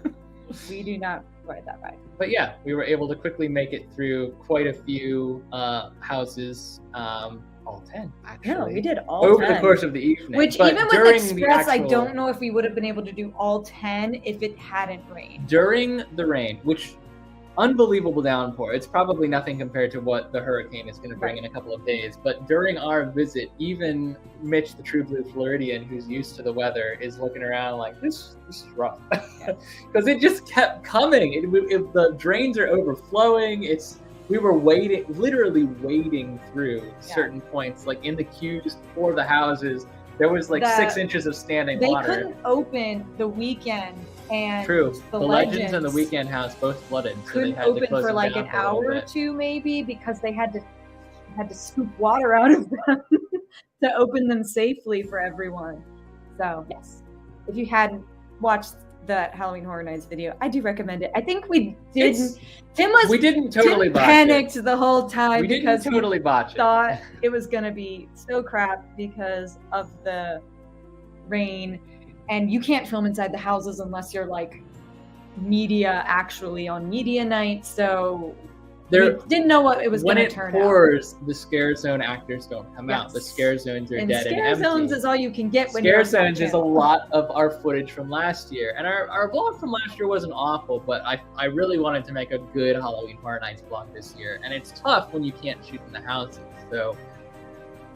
We do not ride that way. But yeah, we were able to quickly make it through quite a few houses, all 10 actually. No, we did all over 10. the course of the evening. Which But even with during Express, the I actual- don't know if we would have been able to do all 10 if it hadn't rained. During the rain, which unbelievable downpour. It's probably nothing compared to what the hurricane is going to bring in a couple of days. But during our visit, even Mitch, the true blue Floridian, who's used to the weather, is looking around like, this is rough. Because it just kept coming. If the drains are overflowing, we were literally wading through certain points, like in the queues for the houses. There was like 6 inches of standing water. They couldn't open the weekend and True. The Legends and the Weekend House both flooded. So couldn't they had to open close for them like down an for a little hour or bit. two maybe because they had to scoop water out of them to open them safely for everyone. So yes, if you hadn't watched that Halloween Horror Nights video, I do recommend it. I think we didn't. We didn't totally Tim botch panicked it. the whole time We because didn't totally botch he it. thought it was gonna be so crap because of the rain, and you can't film inside the houses unless you're like media actually on media night. So we didn't know what it was going to turn When out. it pours, the scare zone actors don't come out. Yes. The scare zones are And dead and scare empty. zones is all you can get when you're Scare on that zones is a channel. lot of our footage from last year. And our vlog from last year wasn't awful, but I really wanted to make a good Halloween Horror Nights vlog this year. And it's tough when you can't shoot in the houses. So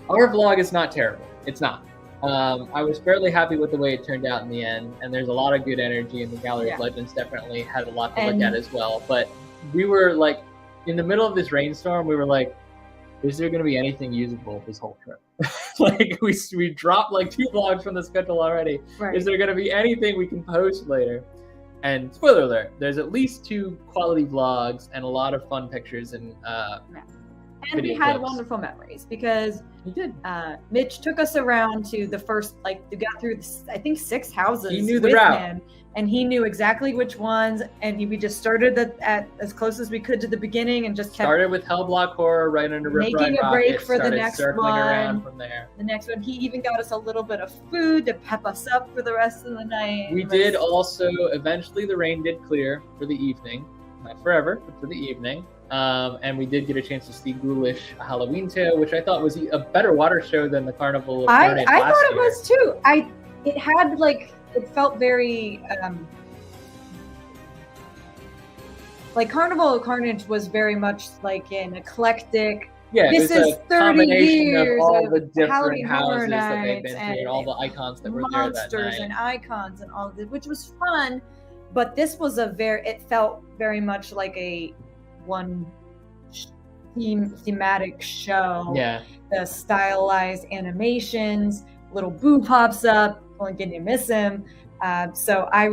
our vlog is not terrible. It's not. I was fairly happy with the way it turned out in the end. And there's a lot of good energy, and the Gallery of Legends definitely had a lot to look at as well. But we were like, in the middle of this rainstorm, we were like, is there going to be anything usable this whole trip? Like we dropped like 2 vlogs from the schedule already. Right. Is there going to be anything we can post later? And spoiler alert, there's at least 2 quality vlogs and a lot of fun pictures and And we video had clips. wonderful memories because He did. Mitch took us around to the first, like, we got through, I think, 6 houses. He knew the with route. him, and he knew exactly which ones. And we just started at as close as we could to the beginning, and just kept Started with Hellblock Horror right under Rip making Ride a break Rocket, for the started next circling one. around from there. The next one, he even got us a little bit of food to pep us up for the rest of the night. We It did was- also, eventually the rain did clear for the evening. Not forever, but for the evening. And we did get a chance to see Ghoulish Halloween Tale, which I thought was a better water show than the Carnival of I Carnage thought last it year. was too. It had, like, it felt very like Carnival of Carnage was very much like an eclectic. Yeah, This it was is a 30 combination years of all of the different Halloween Horror houses that they've Nights been through and all the icons that were there that monsters night. and icons and all of this, which was fun. But this was it felt very much like a one thematic show. Yeah, The stylized animations, little Boo pops up, Lincoln, you miss him. So I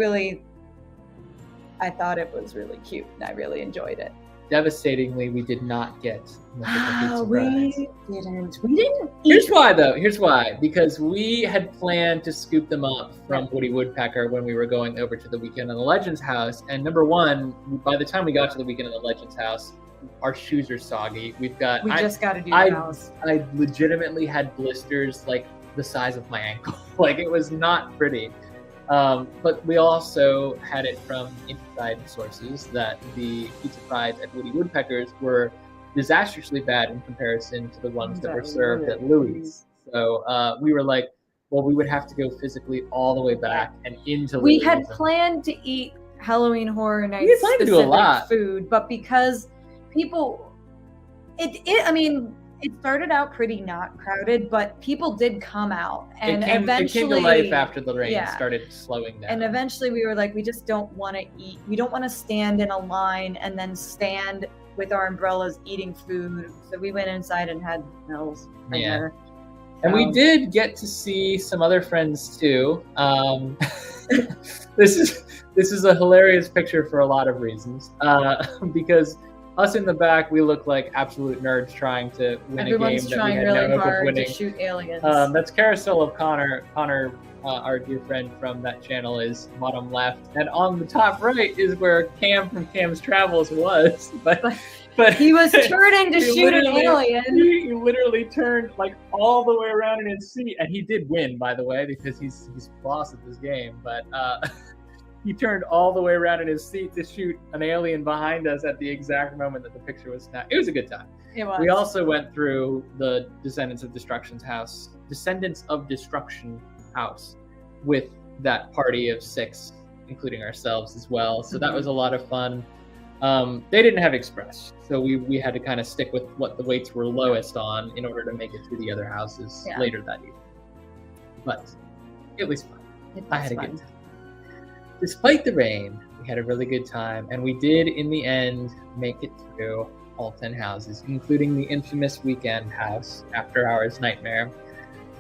thought it was really cute, and I really enjoyed it. devastatingly, we did not get Mythical Pizza Fries. We didn't Here's why, though. Here's why. Because we had planned to scoop them up from Woody Woodpecker when we were going over to the Weekend of the Legends house. And number one, by the time we got to the Weekend of the Legends house, our shoes are soggy. We just got to do the I- house. I legitimately had blisters like the size of my ankle. Like, it was not pretty. But we also had it from inside sources that the pizza fries at Woody Woodpecker's were disastrously bad in comparison to the ones that were served at Louis'. So we were like, well, we would have to go physically all the way back and into We Louis'. had planned to eat Halloween Horror Nights had planned to do a specific lot. food, but because people, it started out pretty not crowded, but people did come out, and it came eventually to life after the rain yeah. started slowing down. And eventually we were like, we just don't want to eat. We don't want to stand in a line and then stand with our umbrellas eating food. So we went inside and had meals. Yeah. And we did get to see some other friends too. This is a hilarious picture for a lot of reasons. Because us in the back, we look like absolute nerds trying to win Everyone's a game that we trying had really no hope of hard to winning. shoot aliens. That's Carousel of Connor. Connor, our dear friend from that channel, is bottom left, and on the top right is where Cam from Cam's Travels was. But he was turning to he shoot an literally- alien. He literally turned like all the way around in his seat, and he did win, by the way, because he's boss at this game. But he turned all the way around in his seat to shoot an alien behind us at the exact moment that the picture was snapped. It was a good time. It was. We also went through the Descendants of Destruction house with that party of 6, including ourselves as well. So that was a lot of fun. They didn't have express, so we had to kind of stick with what the weights were lowest on in order to make it through the other houses later that evening. But it was fun. I had a good time. Despite the rain, we had a really good time, and we did, in the end, make it through all 10 houses, including the infamous weekend house, After Hours Nightmare.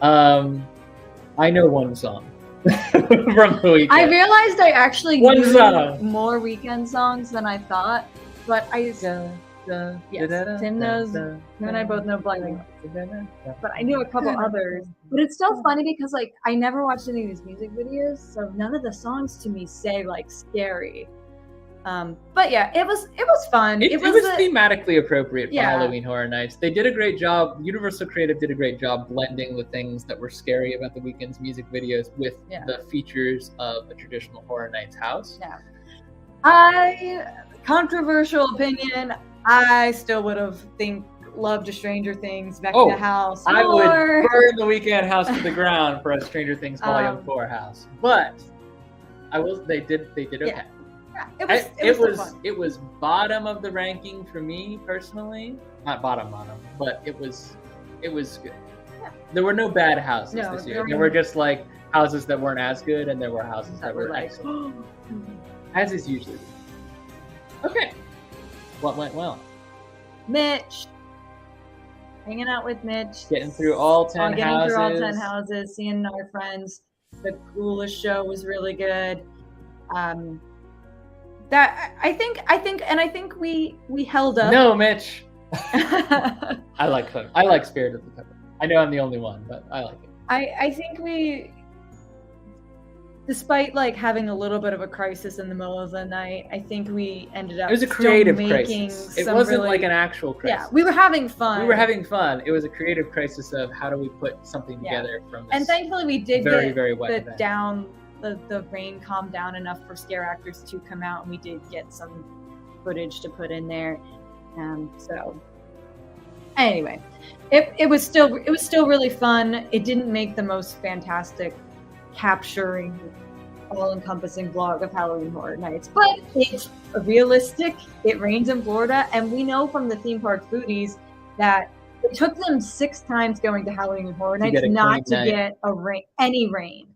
I know one song from the weekend. I realized I actually One knew song. more weekend songs than I thought, but Tim knows, him and I both know Blinding Lights, but I knew a couple others. But it's still funny because, like, I never watched any of these music videos, so none of the songs to me say, like, scary. But yeah, it was fun. It was thematically appropriate for Yeah. Halloween Horror Nights. They did a great job. Universal Creative did a great job blending the things that were scary about the weekend's music videos with the features of a traditional Horror Nights house. Yeah. Controversial opinion, I still would have loved a Stranger Things back in the house. I would burn the weekend house to the ground for a Stranger Things Volume 4 house. But they did okay. Yeah, It was bottom of the ranking for me personally. Not bottom, but it was good. Yeah. There were no bad houses this year. There were just like houses that weren't as good, and there were houses that were like excellent. As is usually. Okay. What went well? Mitch. Hanging out with Mitch. Getting through all 10 getting houses. through all 10 houses, seeing our friends. The Ghoulish show was really good. That I think we held up. No, Mitch. I like Spirit of the Pepper. I know I'm the only one, but I like it. I think we, despite like having a little bit of a crisis in the middle of the night, I think we ended up. It was a creative crisis. It wasn't really, like an actual crisis. Yeah, we were having fun. It was a creative crisis of how do we put something together from this. And thankfully, we did very wet event. The rain calmed down enough for scare actors to come out, and we did get some footage to put in there. So anyway, it was still really fun. It didn't make the most fantastic, capturing, all-encompassing vlog of Halloween Horror Nights, but it's realistic. It rains in Florida, and we know from the theme park foodies that it took them 6 times going to Halloween Horror Nights not to get any rain.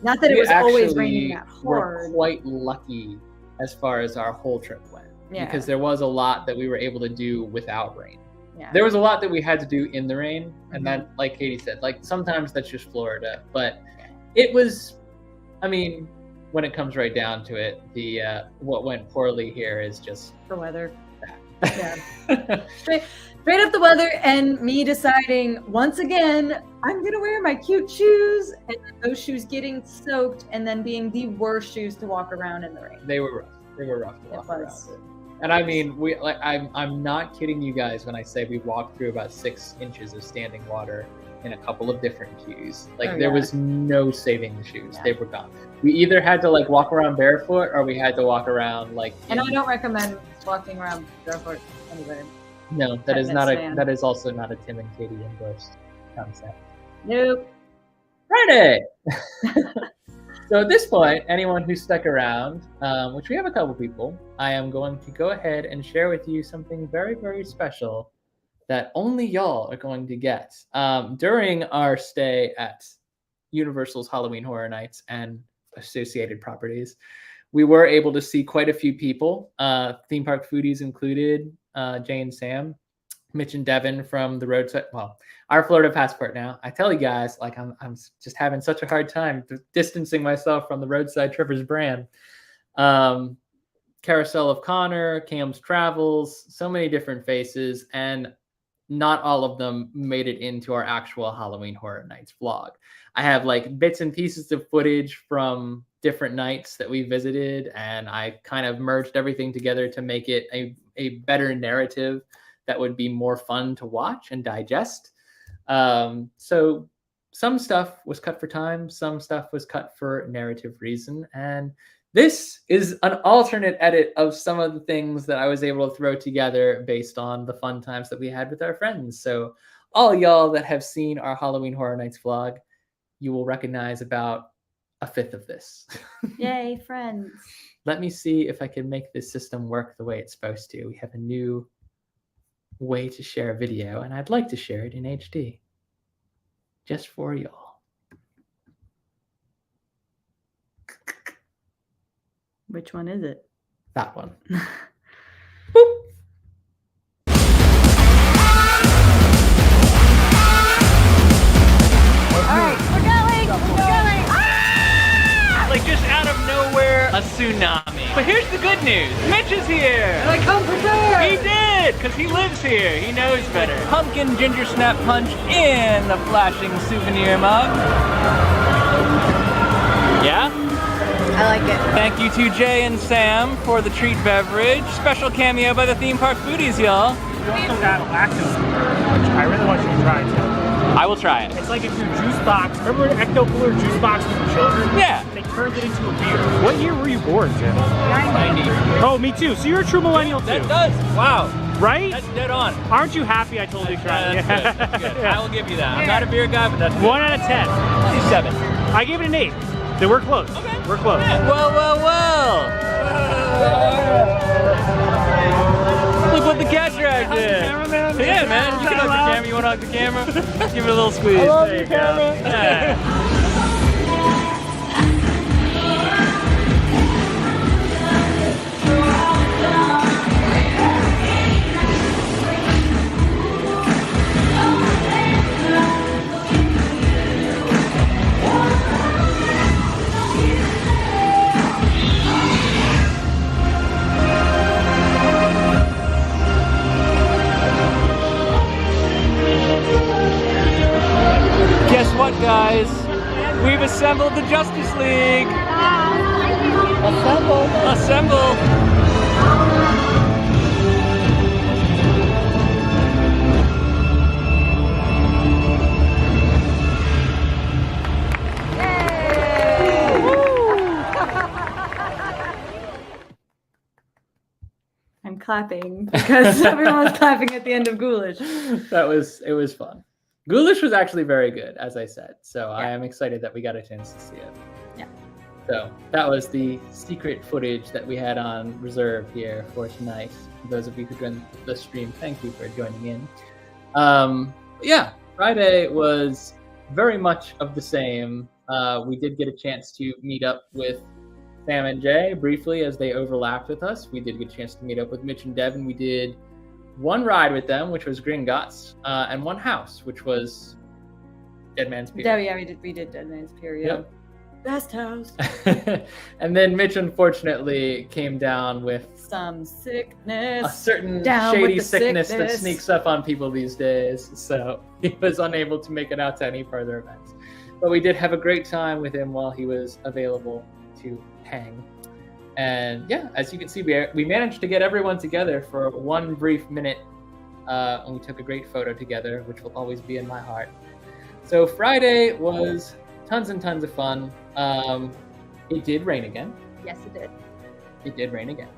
Not that it was always raining that hard. We're quite lucky as far as our whole trip went, because there was a lot that we were able to do without rain. Yeah. There was a lot that we had to do in the rain, and that, like Katie said, like sometimes that's just Florida, but it was, I mean, when it comes right down to it, the what went poorly here is just the weather. Yeah. Straight up the weather, and me deciding once again I'm gonna wear my cute shoes, and those shoes getting soaked, and then being the worst shoes to walk around in the rain. They were rough. They were rough to walk around. And I mean, I'm not kidding you guys when I say we walked through about 6 inches of standing water in a couple of different shoes. Like there was no saving the shoes. They were gone. We either had to like walk around barefoot, or we had to walk around like. And I don't recommend walking around barefoot anywhere. No, that is not that is also not a Tim and Katie endorsed concept. Nope. Friday. So at this point, anyone who stuck around, which we have a couple people, I am going to go ahead and share with you something very, very special that only y'all are going to get. During our stay at Universal's Halloween Horror Nights and associated properties, we were able to see quite a few people, theme park foodies included, Jay and Sam, Mitch and Devin from the roadside. Well, our Florida passport now. I tell you guys, like I'm just having such a hard time distancing myself from the Roadside Trippers brand. Carousel of Connor, Cam's Travels, so many different faces, and not all of them made it into our actual Halloween Horror Nights vlog. I have like bits and pieces of footage from different nights that we visited, and I kind of merged everything together to make it a better narrative that would be more fun to watch and digest. So some stuff was cut for time, some stuff was cut for narrative reason, and this is an alternate edit of some of the things that I was able to throw together based on the fun times that we had with our friends. So all y'all that have seen our Halloween Horror Nights vlog, you will recognize about 1/5 of this. Yay, friends. Let me see if I can make this system work the way it's supposed to. We have a new way to share a video, and I'd like to share it in HD. Just for y'all. Which one is it? That one. Boop. Alright, we're going! Ah! Like just out of nowhere, a tsunami. But here's the good news. Mitch is here! And I come prepared! He did! Because he lives here. He knows better. Pumpkin ginger snap punch in the flashing souvenir mug. Yeah? I like it. Thank you to Jay and Sam for the treat beverage. Special cameo by the theme park foodies, y'all. We also got a lactose cooler, which I really want you to try too. I will try it. It's like if your juice box, remember an Ecto Cooler juice box with your children? Yeah. They turned it into a beer. What year were you born, Tim? 90. Oh, me too. So you're a true millennial too. That does. Wow. Right? That's dead on. Aren't you happy I told you to try it? That's good. That's good. I will give you that. I'm not a beer guy, but that's good. 1 out of 10. Only 7. I gave it an 8. So we're close. Okay. We're close. Yeah. Well. Look what the cat dragged in. Yeah, man. You can hug the camera. You want to hug the camera? Give it a little squeeze. I love there you, you go. camera. Yeah. guys. We've assembled the Justice League. Assemble. I'm clapping because everyone was clapping at the end of Ghoulish. It was fun. Ghoulish was actually very good, as I said. So I am excited that we got a chance to see it. Yeah. So that was the secret footage that we had on reserve here for tonight. For those of you who joined the stream, thank you for joining in. Friday was very much of the same. We did get a chance to meet up with Sam and Jay briefly as they overlapped with us. We did get a chance to meet up with Mitch and Devin. We did one ride with them, which was Gringotts, and one house, which was Dead Man's Pier. Yeah, we did Dead Man's Pier. Yep. Best house. And then Mitch unfortunately came down with some sickness. A certain shady sickness that sneaks up on people these days. So he was unable to make it out to any further events. But we did have a great time with him while he was available to hang. And yeah, as you can see, we managed to get everyone together for one brief minute, and we took a great photo together, which will always be in my heart. So Friday was tons and tons of fun. It did rain again. Yes, it did. It did rain again.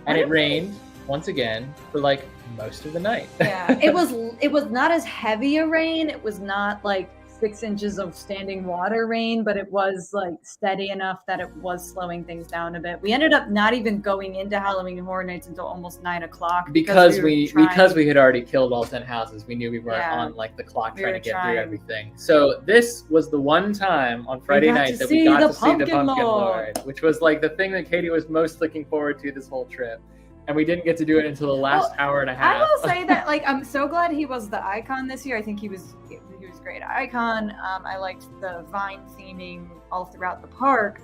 And it rained once again for like most of the night. Yeah, it was not as heavy a rain. It was not like 6 inches of standing water rain, but it was like steady enough that it was slowing things down a bit. We ended up not even going into Halloween Horror Nights until almost 9 o'clock because we had already killed all 10 houses. We knew we weren't on like the clock trying to get through everything. So this was the one time on Friday night that we got to see the Pumpkin Lord, which was like the thing that Katie was most looking forward to this whole trip. And we didn't get to do it until the last hour and a half. I will say that, like, I'm so glad he was the icon this year. I think he was great icon. I liked the vine theming all throughout the park.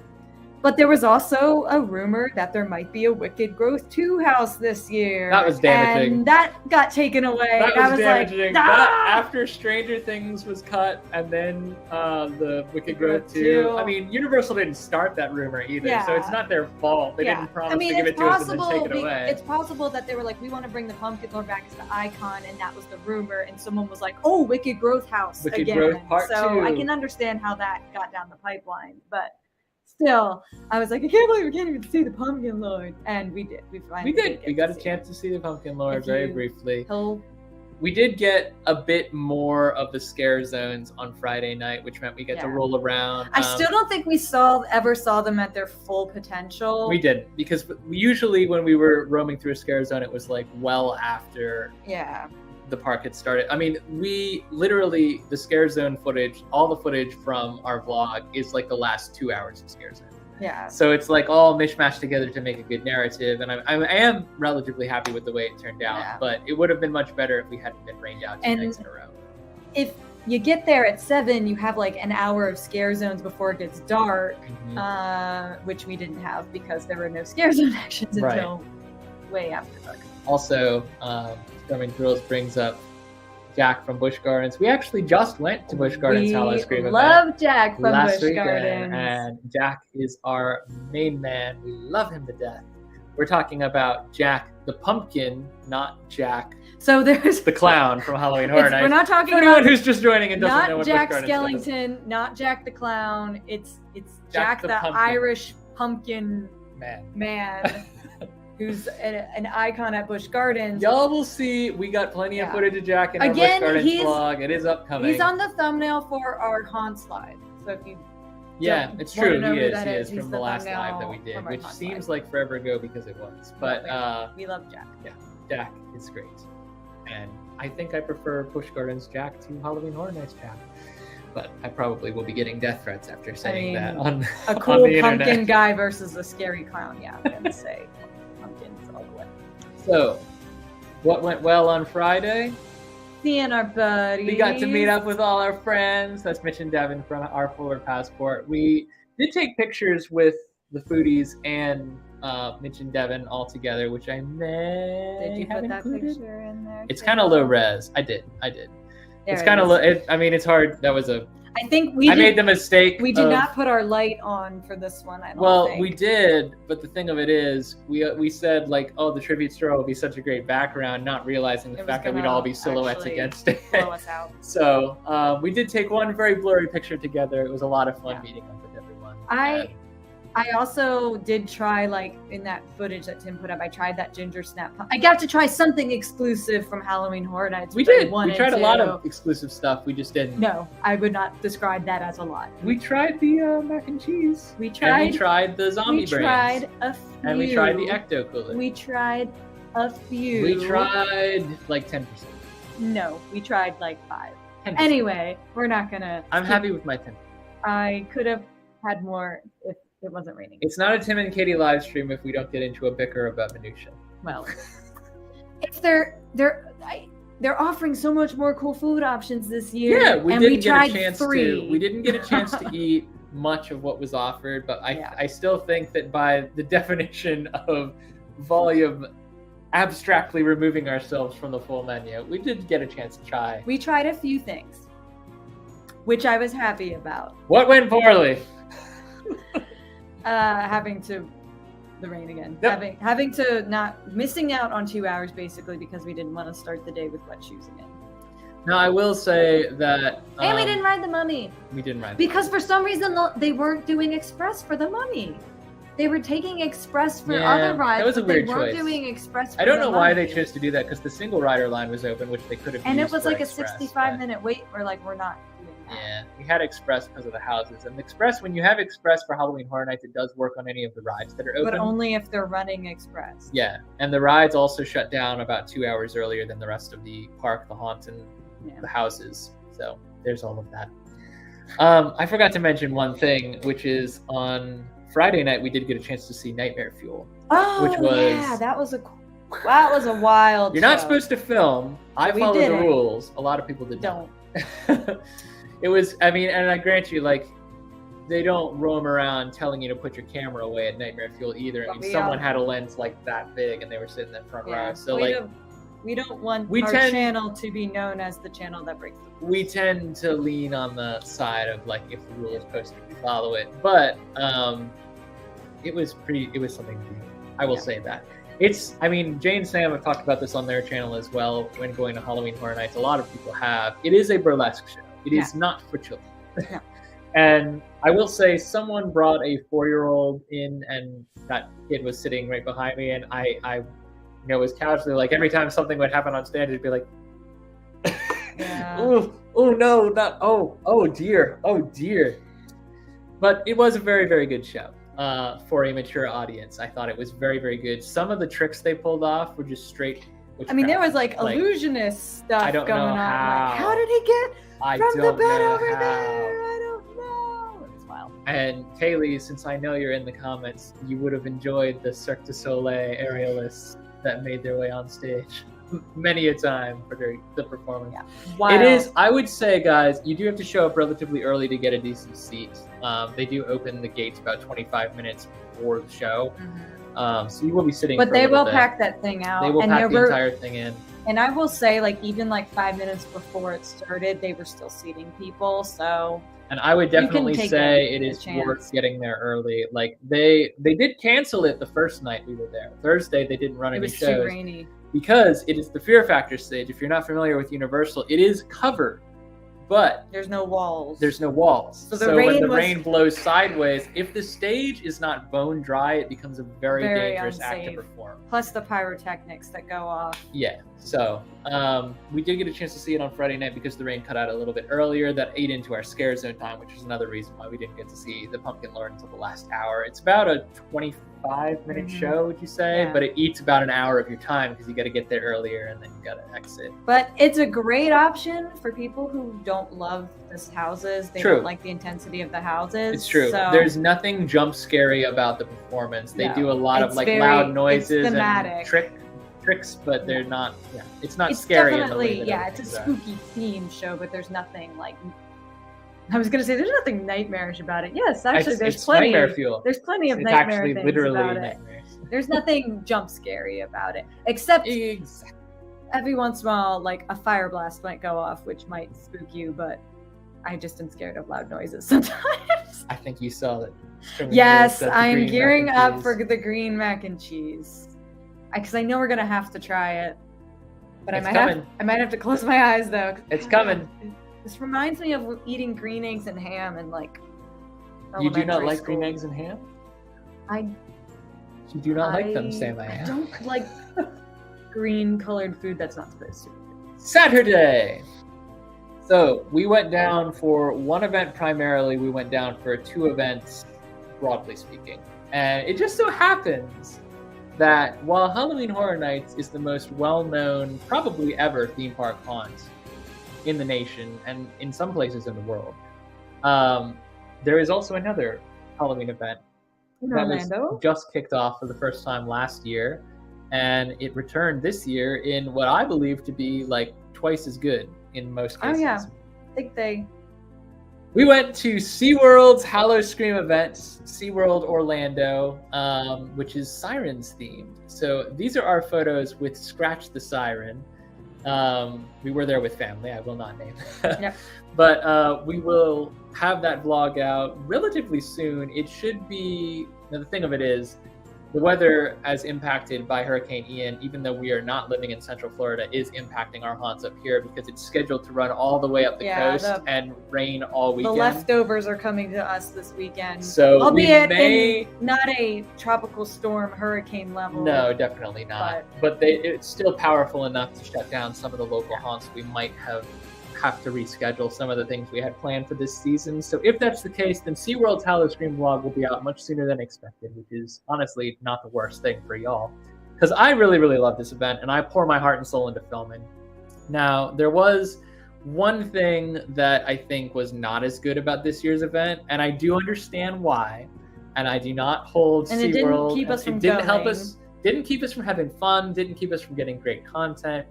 But there was also a rumor that there might be a Wicked Growth 2 house this year. That was damaging. And that got taken away. That was damaging. Like, after Stranger Things was cut and then the Wicked Growth 2. I mean, Universal didn't start that rumor either, so it's not their fault. They didn't promise to give it to us and then take it away. It's possible that they were like, we want to bring the Pumpkin Lord back as the icon, and that was the rumor, and someone was like, oh, Wicked Growth house again. Growth Part 2. So I can understand how that got down the pipeline, but still, I was like, I can't believe we can't even see the Pumpkin Lord. And we did. We got a chance to see the Pumpkin Lord very briefly. He'll We did get a bit more of the scare zones on Friday night, which meant we get to roll around. I still don't think we ever saw them at their full potential. We did, because usually when we were roaming through a scare zone, it was like well after the park had started. I mean, we literally, the scare zone footage, all the footage from our vlog is like the last 2 hours of scare zone. Yeah. So it's like all mishmashed together to make a good narrative, and I am relatively happy with the way it turned out. But it would have been much better if we hadn't been rained out 2 nights in a row. If you get there at 7, you have like an hour of scare zones before it gets dark, which we didn't have because there were no scare zone actions until way after dark. Also, Storming Thrills brings up Jack from Busch Gardens. We actually just went to Busch Gardens Howl-O-Scream event. Love Jack from last Busch weekend, Gardens. and Jack is our main man. We love him to death. We're talking about Jack the Pumpkin, not Jack the Clown from Halloween Horror Nights. We're not talking about anyone who's just joining and doesn't know what Jack Busch Gardens Skellington, is. not Jack the Clown. It's Jack the Pumpkin. Irish pumpkin man. Who's an icon at Busch Gardens. Y'all will see. We got plenty of footage of Jack in our Busch Gardens vlog. It is upcoming. He's on the thumbnail for our haunt slide. So if you it's true. He is he's from the last live that we did, which seems like forever ago because it was. But we love Jack. Yeah, Jack is great, and I think I prefer Busch Gardens Jack to Halloween Horror Nights Jack. But I probably will be getting death threats after saying that on a cool on the pumpkin internet. guy versus a scary clown. Yeah, I'm gonna say pumpkins all the way. So, what went well on Friday? Seeing our buddies. We got to meet up with all our friends. That's Mitch and Devin from our Polar Passport. We did take pictures with the foodies and Mitch and Devin all together, which I may Did you have put that included. picture in there? It's kind of low res. I did. There It's kind of low. I mean, it's hard. That was a I think I made the mistake. We did not put our light on for this one. I don't Well, think. we did, but the thing of it is, we said like, oh, the tribute store will be such a great background, not realizing the fact that we'd all be silhouettes against it. Blow us out. So we did take one very blurry picture together. It was a lot of fun meeting up with everyone. I also did try, like, in that footage that Tim put up, I tried that ginger snap. I got to try something exclusive from Halloween Horror Nights. We did. We tried a lot of exclusive stuff. We just didn't. No, I would not describe that as a lot. We tried the mac and cheese. We tried the zombie brains. We tried a few. And we tried the ecto cooler. We tried a few. We tried like 10%. No, we tried like 5. 10%. Anyway, we're not gonna. I'm happy with my 10%. I could have had more if it wasn't raining. It's not a Tim and Katie live stream if we don't get into a bicker about minutia. Well, if they're offering so much more cool food options this year. Yeah, we didn't get a chance 3. to. We didn't get a chance to eat much of what was offered, but I still think that by the definition of volume, abstractly removing ourselves from the full menu, we did get a chance to try. We tried a few things, which I was happy about. What went poorly? The rain again. Yep. Having to not missing out on 2 hours basically because we didn't want to start the day with wet shoes again. Now I will say that and we didn't ride the Mummy. We didn't ride because for some reason they weren't doing express for the Mummy. They were taking express for other rides. That was a weird they weren't choice. Doing express. For I don't know why Mummy. they chose to do that because the single rider line was open, which they could have. And used it was for like express, a 65-minute wait. We're like, we're not doing that. Yeah, we had express because of the houses, and express. When you have express for Halloween Horror Nights, it does work on any of the rides that are open. But only if they're running express. Yeah, and the rides also shut down about 2 hours earlier than the rest of the park, the haunts, and the houses. So there's all of that. I forgot to mention one thing, which is on Friday night we did get a chance to see Nightmare Fuel. Oh, which was, yeah, that was a wild. You're show. not supposed to film. I We follow the didn't. rules. A lot of people did Don't. not. It was. I mean, and I grant you, like, they don't roam around telling you to put your camera away at Nightmare Fuel either. I mean, someone had a lens like that big, and they were sitting in the front row. So we don't want our channel to be known as the channel that breaks the rules. We tend to lean on the side of like if the rule is posted, we follow it. But it was something new. I will say that. I mean, Jay and Sam have talked about this on their channel as well when going to Halloween Horror Nights. A lot of people have. It is a burlesque show. It is not for children. No. And I will say someone brought a 4-year-old in, and that kid was sitting right behind me, and I was casually like, every time something would happen on stage, it'd be like, oh no, not, oh dear. But it was a very, very good show for a mature audience. I thought it was very, very good. Some of the tricks they pulled off were just straight witchcraft. I mean, there was like illusionist stuff going on. How. Like, how did he get from the bed over how. there? I don't know. It's wild. And Kaylee, since I know you're in the comments, you would have enjoyed the Cirque du Soleil aerialists that made their way on stage many a time for the performance. Yeah. Wow. It is, I would say, guys, you do have to show up relatively early to get a decent seat. They do open the gates about 25 minutes before the show. Mm-hmm. So you will be sitting But for they a little will bit. pack that thing out. They will and pack the entire thing in. And I will say, like, even like 5 minutes before it started, they were still seating people. So. And I would definitely say it is chance. worth getting there early. Like they did cancel it the first night we were there. Thursday they didn't run any shows. It was too rainy. Because it is the Fear Factor stage. If you're not familiar with Universal, it is covered, but there's no walls. So when the rain blows sideways, if the stage is not bone dry, it becomes a very dangerous unsafe. act to perform. Plus the pyrotechnics that go off. Yeah. So we did get a chance to see it on Friday night because the rain cut out a little bit earlier. That ate into our scare zone time, which is another reason why we didn't get to see the Pumpkin Lord until the last hour. It's about a 25-minute show, would you say? Yeah. But it eats about an hour of your time because you got to get there earlier and then you got to exit. But it's a great option for people who don't love the houses. They don't like the intensity of the houses. It's true. So There's nothing jump scary about the performance. They do a lot of like very, loud noises and tricks, but they're not. Yeah, it's not scary. Definitely, in the way that it's a everything's spooky theme show, but there's nothing like. I was gonna say there's nothing nightmarish about it. Yes, actually, there's plenty. Nightmare fuel. There's plenty of it's nightmare actually things literally about nightmares. it. There's nothing jump scary about it, except every once in a while, like a fire blast might go off, which might spook you, but I just am scared of loud noises sometimes. I think you saw it. Yes, I am gearing up for the green mac and cheese. Because I know we're gonna have to try it. But I might have to close my eyes though. It's coming. This reminds me of eating green eggs and ham and like. You do not like green eggs and ham? You do not like them, Sam. I don't like green colored food that's not supposed to be. Saturday. So we went down for one event primarily. We went down for 2 events, broadly speaking. And it just so happens that while Halloween Horror Nights is the most well-known, probably ever, theme park haunt in the nation and in some places in the world, there is also another Halloween event in that Orlando? was just kicked off for the first time last year, and it returned this year in what I believe to be like twice as good in most cases. Oh yeah, I think they. We went to SeaWorld's Howl-O-Scream event, SeaWorld Orlando, which is Sirens themed. So these are our photos with Scratch the Siren. We were there with family, I will not name. Yep. But we will have that vlog out relatively soon. It should be, the thing of it is, the weather as impacted by Hurricane Ian, even though we are not living in Central Florida, is impacting our haunts up here because it's scheduled to run all the way up the coast and rain all weekend. The leftovers are coming to us this weekend. So albeit in not a tropical storm hurricane level. No, definitely not. But it's still powerful enough to shut down some of the local haunts. We might have to reschedule some of the things we had planned for this season. So if that's the case, then SeaWorld's Howl-O-Scream vlog will be out much sooner than expected, which is honestly not the worst thing for y'all. Because I really, really love this event, and I pour my heart and soul into filming. Now, there was one thing that I think was not as good about this year's event, and I do understand why, and I do not hold and SeaWorld. It didn't keep us from going. Didn't keep us from having fun, didn't keep us from getting great content.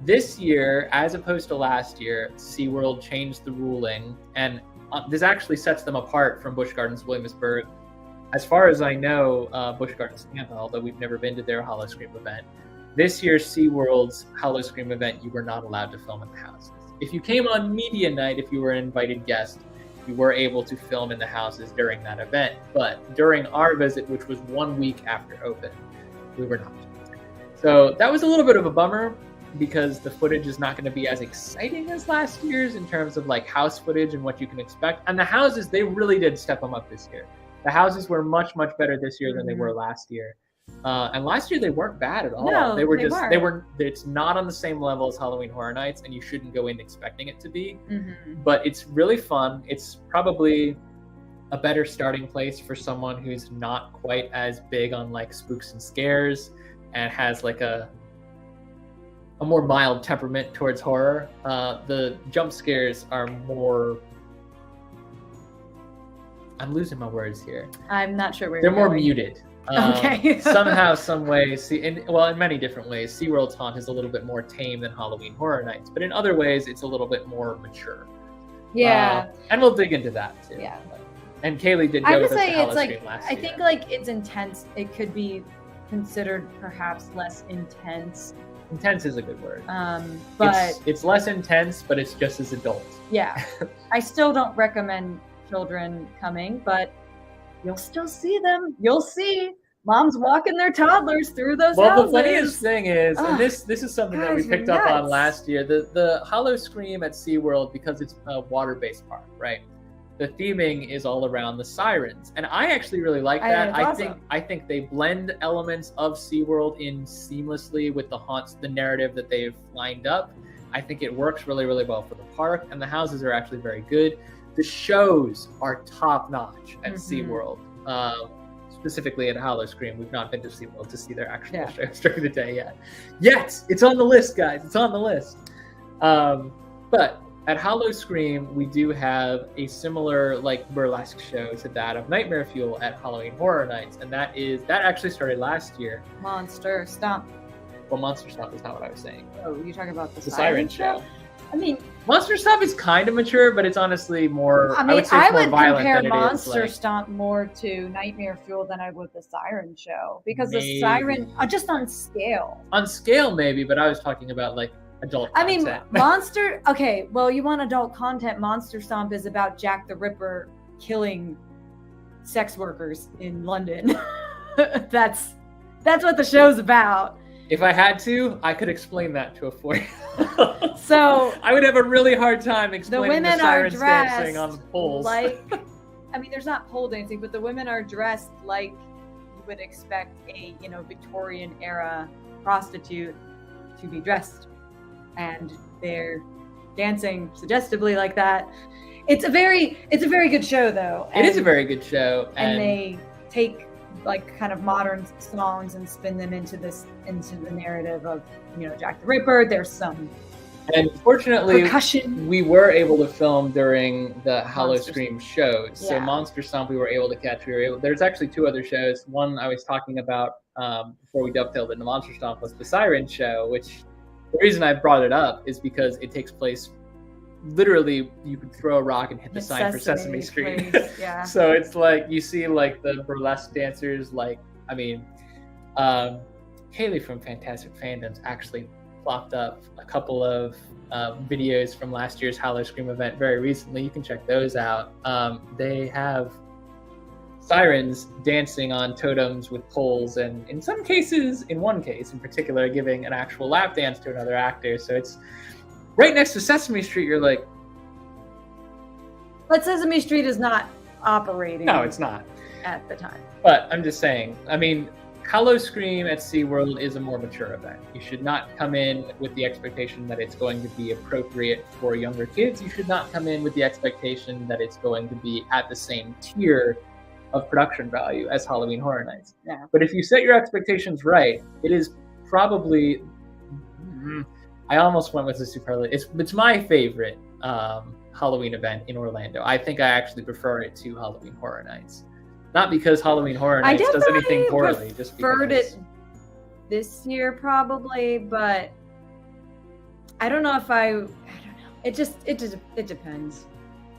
This year, as opposed to last year, SeaWorld changed the ruling, and this actually sets them apart from Busch Gardens Williamsburg. As far as I know, Busch Gardens Tampa, although we've never been to their Howl-O-Scream event. This year's SeaWorld's Howl-O-Scream event, you were not allowed to film in the houses. If you came on media night, if you were an invited guest, you were able to film in the houses during that event. But during our visit, which was 1 week after open, we were not. So that was a little bit of a bummer, because the footage is not going to be as exciting as last year's in terms of like house footage and what you can expect. And the houses, they really did step them up this year. The houses were much, much better this year than they were last year. And last year they weren't bad at all. No, they were it's not on the same level as Halloween Horror Nights, and you shouldn't go in expecting it to be. But it's really fun. It's probably a better starting place for someone who's not quite as big on like spooks and scares and has like a more mild temperament towards horror. The jump scares are more... I'm losing my words here. I'm not sure where they're you're more muted. Okay. Somehow, some way, in many different ways, SeaWorld's haunt is a little bit more tame than Halloween Horror Nights, but in other ways, it's a little bit more mature. Yeah. And we'll dig into that too. Yeah. And Kaylee did go with us to Howl-O-Scream last year. I think like it's intense. It could be considered perhaps less intense. Intense is a good word. But it's less intense, but it's just as adult. Yeah. I still don't recommend children coming, but you'll still see them. You'll see moms walking their toddlers through those houses. Well, the funniest thing is, and this is something that we picked up on last year, the Howl-O-Scream at SeaWorld, because it's a water-based park, right? The theming is all around the sirens, and I actually really like that. I think they blend elements of SeaWorld in seamlessly with the haunts, the narrative that they've lined up. I think it works really, really well for the park, and the houses are actually very good. The shows are top-notch at SeaWorld, specifically at Howl-O-Scream. We've not been to SeaWorld to see their actual shows during the day yet. Yet! It's on the list, guys. It's on the list. But at Howl-O-Scream, we do have a similar like burlesque show to that of Nightmare Fuel at Halloween Horror Nights, and that actually started last year. Monster Stomp. Well, Monster Stomp is not what I was saying. Oh, you're talking about the Siren Show. I mean, Monster Stomp is kind of mature, but it's honestly more. I would compare Monster like, Stomp more to Nightmare Fuel than I would the Siren Show, because the Siren just on scale. On scale, maybe, but I was talking about like adult I mean, content. Monster. Okay, well, you want adult content. Monster Stomp is about Jack the Ripper killing sex workers in London. That's what the show's about. If I had to, I could explain that to a 4-year-old. So I would have a really hard time the explaining women the are sirens dancing on the dressed poles. like. I mean, there's not pole dancing, but the women are dressed like you would expect a Victorian era prostitute to be dressed, and they're dancing suggestively like that. It's a very good show, though. It is a very good show, and they take like kind of modern songs and spin them into the narrative of Jack the Ripper. There's some and fortunately percussion. We were able to film during the Howl-O-Scream shows. So Yeah. Monster Stomp we were able to catch. There's actually 2 other shows. One I was talking about before we dovetailed into Monster Stomp was the Siren Show, which the reason I brought it up is because it takes place literally you could throw a rock and hit the sign for Sesame Street. Yeah. So it's like you see like the burlesque dancers, like Haley from Fantastic Fandoms actually plopped up a couple of videos from last year's Howl-O-Scream event very recently. You can check those out. They have sirens dancing on totems with poles, and in one case in particular, giving an actual lap dance to another actor. So it's right next to Sesame Street. You're like, but Sesame Street is not operating. no, it's not. At the time. But I'm just saying, I mean, Howl-O-Scream at SeaWorld is a more mature event. You should not come in with the expectation that it's going to be appropriate for younger kids. You should not come in with the expectation that it's going to be at the same tier of production value as Halloween Horror Nights. Yeah. But if you set your expectations right, it is probably, I almost went with the superlative. It's my favorite Halloween event in Orlando. I think I actually prefer it to Halloween Horror Nights. Not because Halloween Horror Nights does anything poorly, just preferred because it this year probably, but I don't know if I don't know. It depends.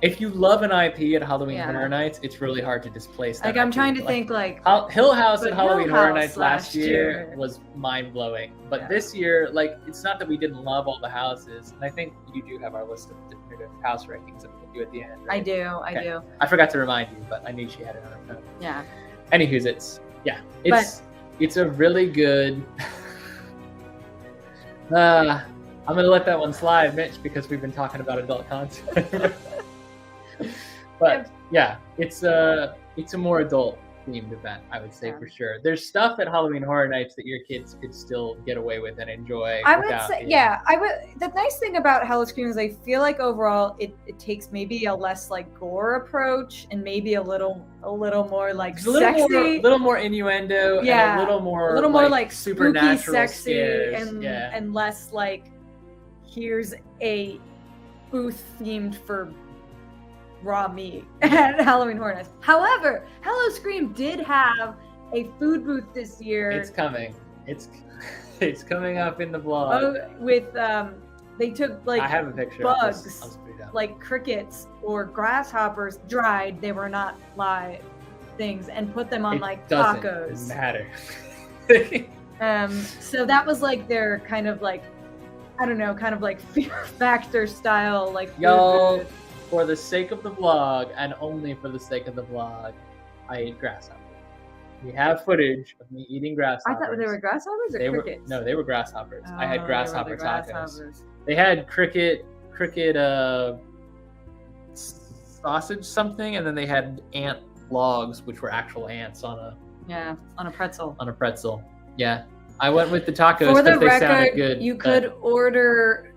if you love an IP at Halloween Yeah. Horror Nights, it's really hard to displace that. Like I'm IP. trying to think like Hill House But at Halloween Hill Horror House Nights last year year. was mind-blowing. But Yeah. this year, like, it's not that we didn't love all the houses. And I think you do have our list of definitive house rankings that we can do at the end. I Right? do. Okay. I forgot to remind you, but I knew she had it on her phone. Yeah. Anywho's, it's a really good. I'm gonna let that one slide, Mitch, because we've been talking about adult content. But yeah, it's a more adult themed event, I would say, Yeah. for sure. There's stuff at Halloween Horror Nights that your kids could still get away with and enjoy. I would without say, being- yeah, I would. The nice thing about Howl-O-Scream is I feel like overall it takes maybe a less like gore approach and maybe a little more like There's a little sexy, little more innuendo, Yeah. and a little more like spooky, supernatural sexy, scares. and yeah. and less like here's a booth themed for raw meat at Halloween Horror Nights. However, Howl-O-Scream did have a food booth this year. It's coming. It's coming up in the vlog. With they took like I have a picture. bugs, I'll just put it up. like crickets or grasshoppers, dried. They were not live things, and put them on It like doesn't tacos. matter. So that was like their kind of like, I don't know, kind of like Fear Factor style, like food Y'all, booth. for the sake of the vlog, and only for the sake of the vlog, I ate grasshoppers. We have footage of me eating I grasshoppers. thought they were grasshoppers or They were crickets. no, they were grasshoppers. I Oh, had they grasshopper were the tacos. grasshoppers. They had cricket sausage something, and then they had ant logs, which were actual ants on on a pretzel. a pretzel. Yeah, I went with the tacos For the because they sounded record, good. you but could order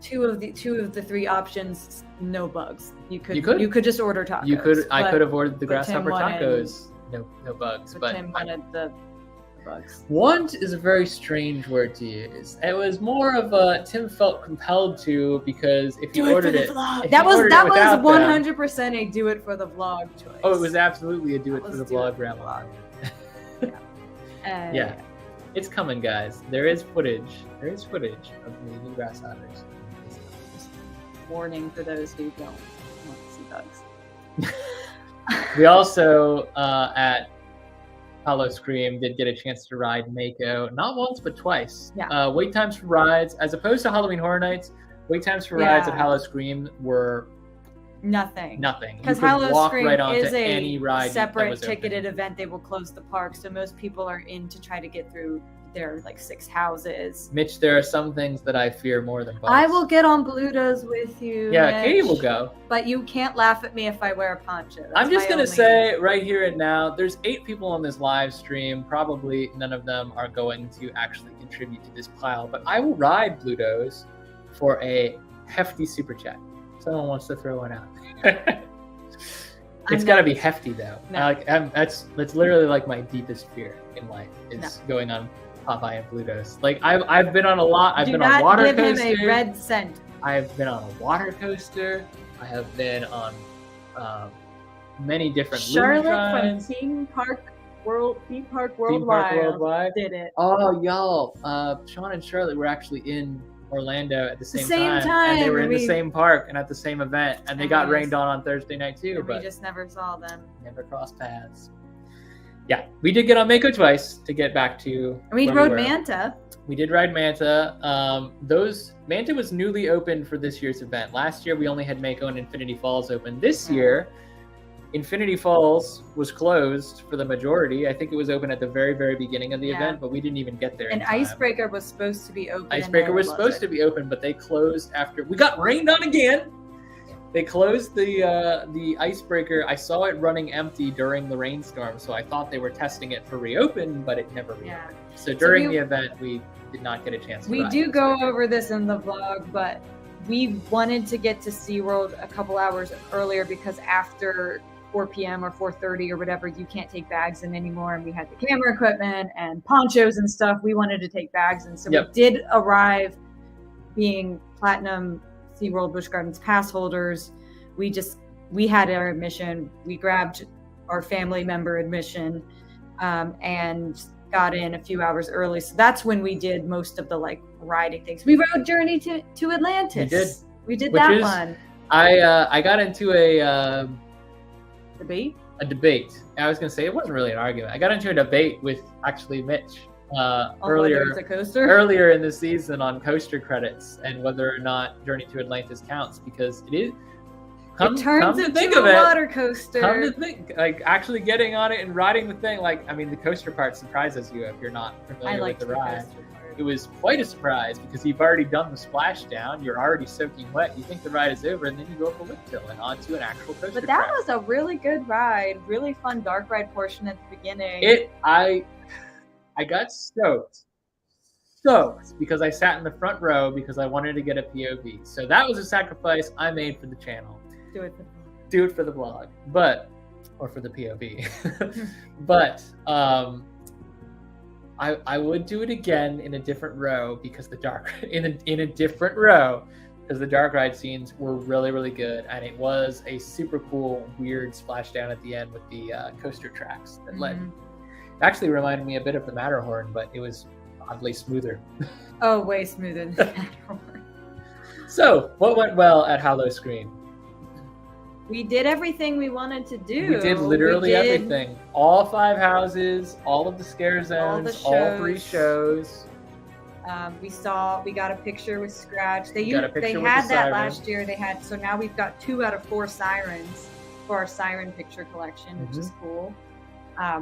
two of the three options, no bugs. You could just order tacos. I could have ordered the but Tim grasshopper wanted- tacos. No bugs, But but Tim wanted the bugs. want is a very strange word to use. It was more of a Tim felt compelled to, because if you ordered it, if That you was ordered it without them- 100% a do it for the vlog choice. Oh, it was absolutely a do it That for the was do it vlog for the grandma. vlog. Yeah. It's coming, guys. There is footage. There is footage of me eating grasshoppers. Warning for those who don't want to see bugs. We also at Howl-O-Scream did get a chance to ride Mako, not once but twice. Yeah. Wait times for rides, as opposed to Halloween Horror Nights, wait times for rides at Yeah. Howl-O-Scream were Nothing. nothing. You Because could walk Howl-O-Scream right onto is any a ride that separate was open. ticketed event. They will close the park, so most people are in to try to get through their like 6 houses. Mitch, there are some things that I fear more than bugs. I will get on Blutos with you. Yeah, Mitch, Katie will go. But you can't laugh at me if I wear a poncho. That's I'm just my gonna only- say right here and now, there's 8 people on this live stream. Probably none of them are going to actually contribute to this pile, but I will ride Blutos for a hefty super chat. Someone wants to throw one out. It's got to be hefty though. No. That's literally like my deepest fear in life is going on Popeye and Blutos. Like I've been on a lot. I've been on water Do not give coasters. him a red cent. I've been on a water coaster. I have been on many different Charlotte rides. from Theme Park Worldwide did it. Oh, y'all! Sean and Charlotte were actually in Orlando at the same same time, and they time, were in the we- same park and at the same event, and they got rained on Thursday night too. And we But just never saw them. never crossed paths. Yeah, we did get on Mako twice to get back to. And we where rode were. Manta. We did ride Manta. Manta was newly opened for this year's event. Last year we only had Mako and Infinity Falls open. This year, Infinity Falls was closed for the majority. I think it was open at the very, very beginning of the event, but we didn't even get there. And in time. Icebreaker was supposed to be open. Icebreaker was supposed to be open, but they closed after we got rained on again. They closed the Icebreaker. I saw it running empty during the rainstorm, so I thought they were testing it for reopen, but it never reopened. Yeah. So during we- the event, we did not get a chance to We ride do go Icebreaker. over this in the vlog, but we wanted to get to SeaWorld a couple hours earlier because after 4 p.m. or 4:30 or whatever, you can't take bags in anymore. And we had the camera equipment and ponchos and stuff. We wanted to take bags in. So Yep. we did arrive being Platinum SeaWorld Busch Gardens pass holders. We had our admission. We grabbed our family member admission and got in a few hours early. So that's when we did most of the like riding things. We rode Journey to Atlantis. We did Which that is- one. I got into a Debate? debate. I was gonna say it wasn't really an argument. I got into a debate with actually Mitch On whether it's a coaster? earlier in the season on coaster credits and whether or not Journey to Atlantis counts because it is. It turns to into think a of it, water coaster. come to think, like actually getting on it and riding the thing, like I mean, the coaster part surprises you if you're not I familiar liked with the the ride. coaster part. It was quite a surprise because you've already done the splashdown, you're already soaking wet, you think the ride is over, and then you go up a lip hill and onto an actual coaster. But that track. was a really good ride. Really fun dark ride portion at the beginning. I got stoked because I sat in the front row because I wanted to get a POV. So that was a sacrifice I made for the channel. Do it. Do it for the vlog, or for the POV. But I would do it again in a different row because the dark in a different row because the dark ride scenes were really, really good, and it was a super cool, weird splashdown at the end with the coaster tracks that led. Mhm. It actually reminded me a bit of the Matterhorn, but it was oddly smoother. Oh, way smoother than Matterhorn. So, what went well at Howl-O-Scream? We did everything we wanted to do. We did literally We did- everything. All 5 houses, all of the scare zones, all 3 shows. We got a picture with Scratch. They got a picture with had the that siren. last year. So now we've got 2 out of 4 sirens for our siren picture collection, which is cool.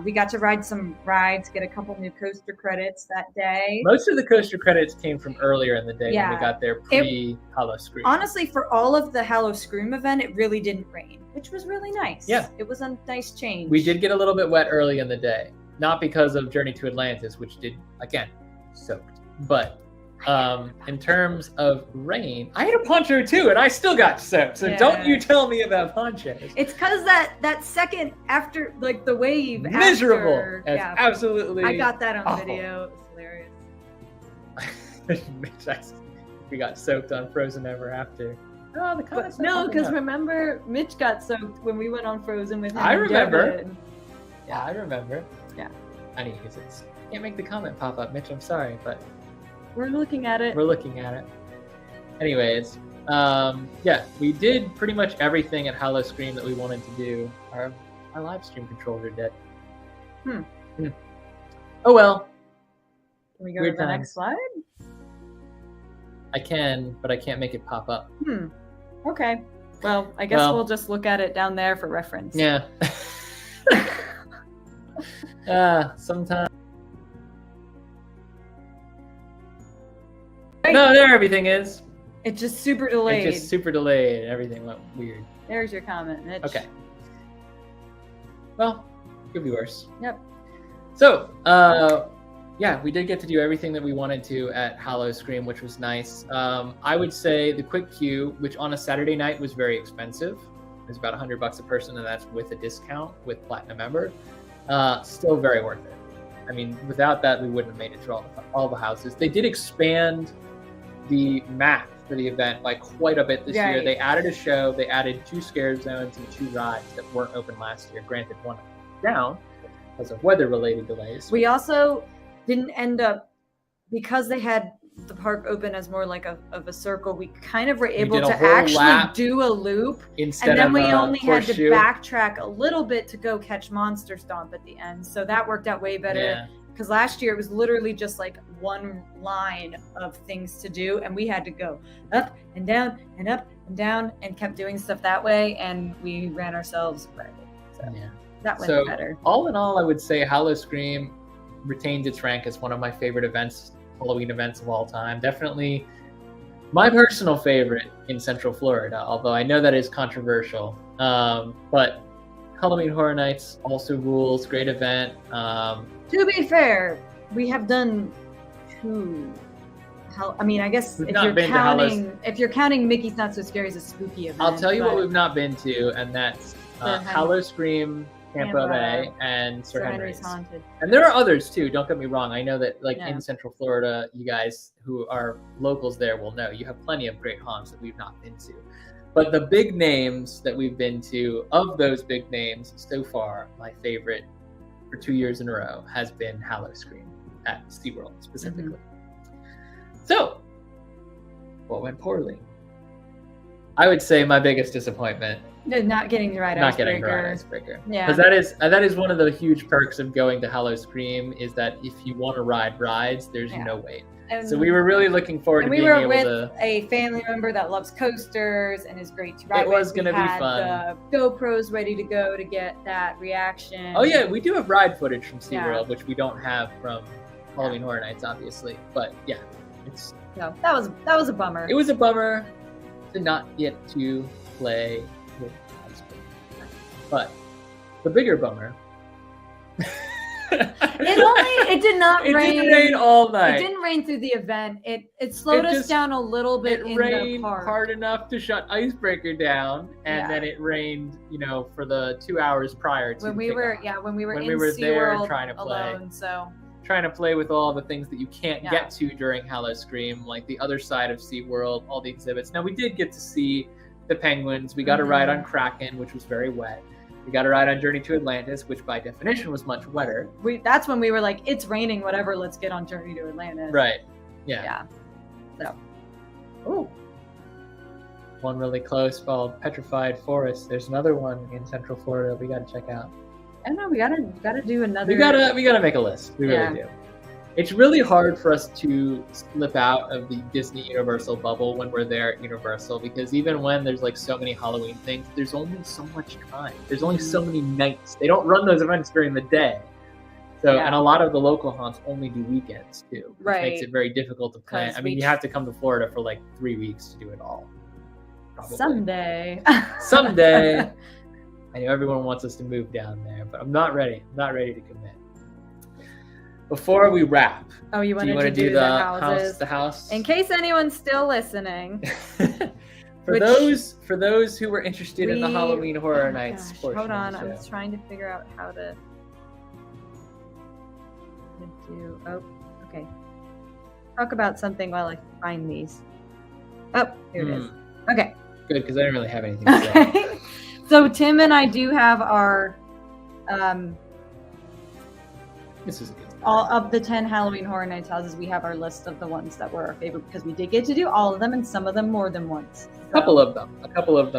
We got to ride some rides, get a couple new coaster credits that day. Most of the coaster credits came from earlier in the day when Yeah. we got there pre-Howl-O-Scream. Honestly, for all of the Howl-O-Scream event, it really didn't rain, which was really nice. Yeah. It was a nice change. We did get a little bit wet early in the day. Not because of Journey to Atlantis, which did, again, soaked. But in terms of rain, I had a poncho too, and I still got soaked. So Yeah. don't you tell me about ponchos. It's because that second after, like the wave. Miserable. After, It's yeah. absolutely. I got that on awful. video. It was hilarious. We got soaked on Frozen Ever After. Oh, the comments. But no, because remember, Mitch got soaked when we went on Frozen with him. I and remember. Devin. Yeah, I remember. Yeah. I need to use it. Can't make the comment pop up, Mitch. I'm sorry, but We're looking at it. we're looking at it. Anyways, yeah, we did pretty much everything at Howl-O-Scream that we wanted to do. Our live stream controls are dead. Oh well, Can we go Weird to the times. next slide? I can, but I can't make it pop up. Okay. Well, I guess Well- we'll just look at it down there for reference. Yeah. Sometimes. No, there everything is. It's just super delayed. It's just super delayed. Everything went weird. There's your comment, Mitch. Okay. Well, could be worse. Yep. So, yeah, we did get to do everything that we wanted to at Howl-O-Scream, which was nice. I would say the quick queue, which on a Saturday night was very expensive. It was about $100 a person, and that's with a discount with Platinum member. Still very worth it. I mean, without that, we wouldn't have made it through all the houses. They did expand the map for the event by quite a bit this year. Right. They added a show. They added 2 scare zones and 2 rides that weren't open last year. Granted, one down because of weather-related delays. We also didn't end up, because they had the park open as more like of a circle, we kind of were able did a to whole actually lap do a loop. Instead And then of we a only had to horseshoe. backtrack a little bit to go catch Monster Stomp at the end. So that worked out way better. Yeah. Because last year it was literally just like one line of things to do, and we had to go up and down and up and down and kept doing stuff that way, and we ran ourselves ragged. So Yeah. that went So better. all in all, I would say Howl-O-Scream retains its rank as one of my favorite events, Halloween events of all time. Definitely my personal favorite in Central Florida, although I know that is controversial. But Halloween Horror Nights also rules. Great event. To be fair, we have done 2. I mean, I guess We've if not you're been to counting Mickey's Not So Scary as a spooky event. I'll tell you what but we've not been to, and that's Sir Henry- Howl-O-Scream Tampa Tampa, Bay and Sir Sir Henry's. Henry's Haunted. And there are others too, don't get me wrong. I know that like Yeah. in Central Florida, you guys who are locals there will know you have plenty of great haunts that we've not been to. But the big names that we've been to, of those big names so far, my favorite for 2 years in a row has been Howl-O-Scream at SeaWorld specifically. So, what went poorly? I would say my biggest disappointment, Not getting the right not getting the right icebreaker. icebreaker. Yeah. Because that is one of the huge perks of going to Howl-O-Scream is that if you want to ride rides, there's Yeah. no wait. And, So we were really looking forward to and we being were able with to. a family member that loves coasters and is great to ride It with. was gonna We be had fun. The GoPros ready to go to get that reaction. Oh yeah, we do have ride footage from SeaWorld, Yeah. which we don't have from Halloween Horror Nights, obviously. But yeah, So that was a bummer. it was a bummer to not get to play with ice cream. But the bigger bummer. It did not It rain. didn't rain all night. It didn't rain through the event. It slowed It us just- down a little bit It in rained the park. hard enough to shut Icebreaker down, and Yeah. then it rained, for the 2 hours prior to when we were kickoff. when we were When in we were there SeaWorld trying to play. alone. So Trying to play with all the things that you can't Yeah. get to during Howl-O-Scream, like the other side of SeaWorld, all the exhibits. Now, we did get to see the penguins. We got a ride on Kraken, which was very wet. We got a ride on Journey to Atlantis, which by definition was much wetter. that's when we were like, it's raining, whatever, let's get on Journey to Atlantis. Right. Yeah. Yeah. So Oh. One really close called Petrified Forest. There's another one in Central Florida we got to check out. I don't know, we gotta do another. We gotta make a list. We Yeah. really do. It's really hard for us to slip out of the Disney Universal bubble when we're there at Universal, because even when there's like so many Halloween things, there's only so much time. There's only so many nights. They don't run those events during the day. So, Yeah. and a lot of the local haunts only do weekends too, which Right. makes it very difficult to plan. 'Cause I mean, we- you have to come to Florida for like 3 weeks to do it all. Probably. Someday. Someday. I know everyone wants us to move down there, but I'm not ready. I'm not ready to commit. Before we wrap, Oh, you do wanted you want to to do the the houses? house? In case anyone's still listening. For Which- those who were interested in the we- Halloween Horror oh my Nights gosh, portion hold on, of the I'm show. trying to figure out how to do. Oh, okay. Talk about something while I find these. Oh, here it is. Okay. Good, because I didn't really have anything to say. Okay. So Tim and I do have our This is a good all start. of the 10 Halloween Horror Nights houses. We have our list of the ones that were our favorite because we did get to do all of them and some of them more than once. A couple of them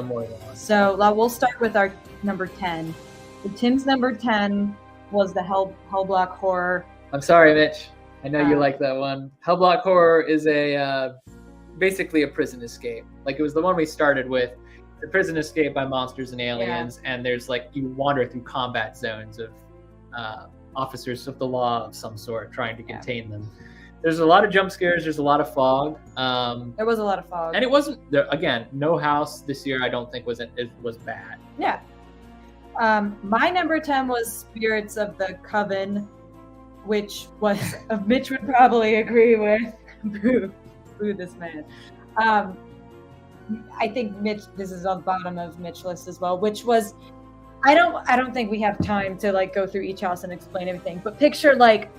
more than one. So we'll start with our number 10. So Tim's number 10 was the Hellblock Horror. I'm sorry, Mitch. I know you Uh, like that one. Hellblock Horror is basically a prison escape. Like, it was the one we started with. The prison escape by monsters and aliens, and there's like, you wander through combat zones of officers of the law of some sort trying to contain them. There's a lot of jump scares. There's a lot of fog. There was a lot of fog, and it wasn't again. No house this year. I don't think was bad. Yeah. My number 10 was Spirits of the Coven, which was Mitch would probably agree with. Boo this man. I think Mitch. This is on the bottom of Mitch's list as well, which was. I don't think we have time to like go through each house and explain everything, but picture like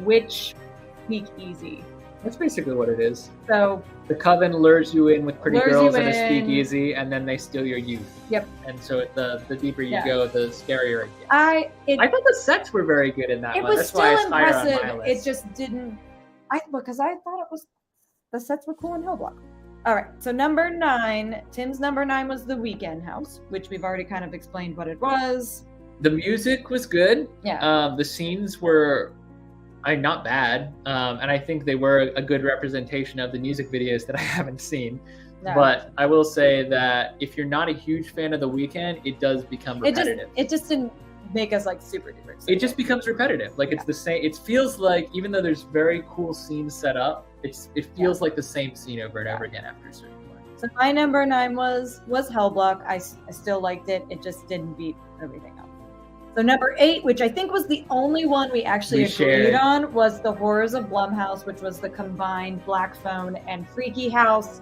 which speakeasy. That's basically what it is. So the coven lures you in with pretty Lures girls you in a in. speakeasy, and then they steal your youth. Yep. And so the deeper you Yeah. go, the scarier it gets. I thought the sets were very good in that it one. was That's still why it's higher on impressive. my It list. just didn't. Because I thought it was the sets were cool in Hellblock. All right, so number 9, Tim's number 9 was the Weekend House, which we've already kind of explained what it was. The music was good. Yeah. The scenes were not bad. And I think they were a good representation of the music videos that I haven't seen. No. But I will say that if you're not a huge fan of The Weeknd, it does become repetitive. It just didn't make us like super duper excited. It just becomes repetitive. Like, it's the same. It feels like, even though there's very cool scenes set up, it feels like the same scene over and over again after a certain point. So my number 9 was Hellblock. I still liked it. It just didn't beat everything else. So number 8, which I think was the only one we actually agreed shared. on, was The Horrors of Blumhouse, which was the combined Black Phone and Freaky House.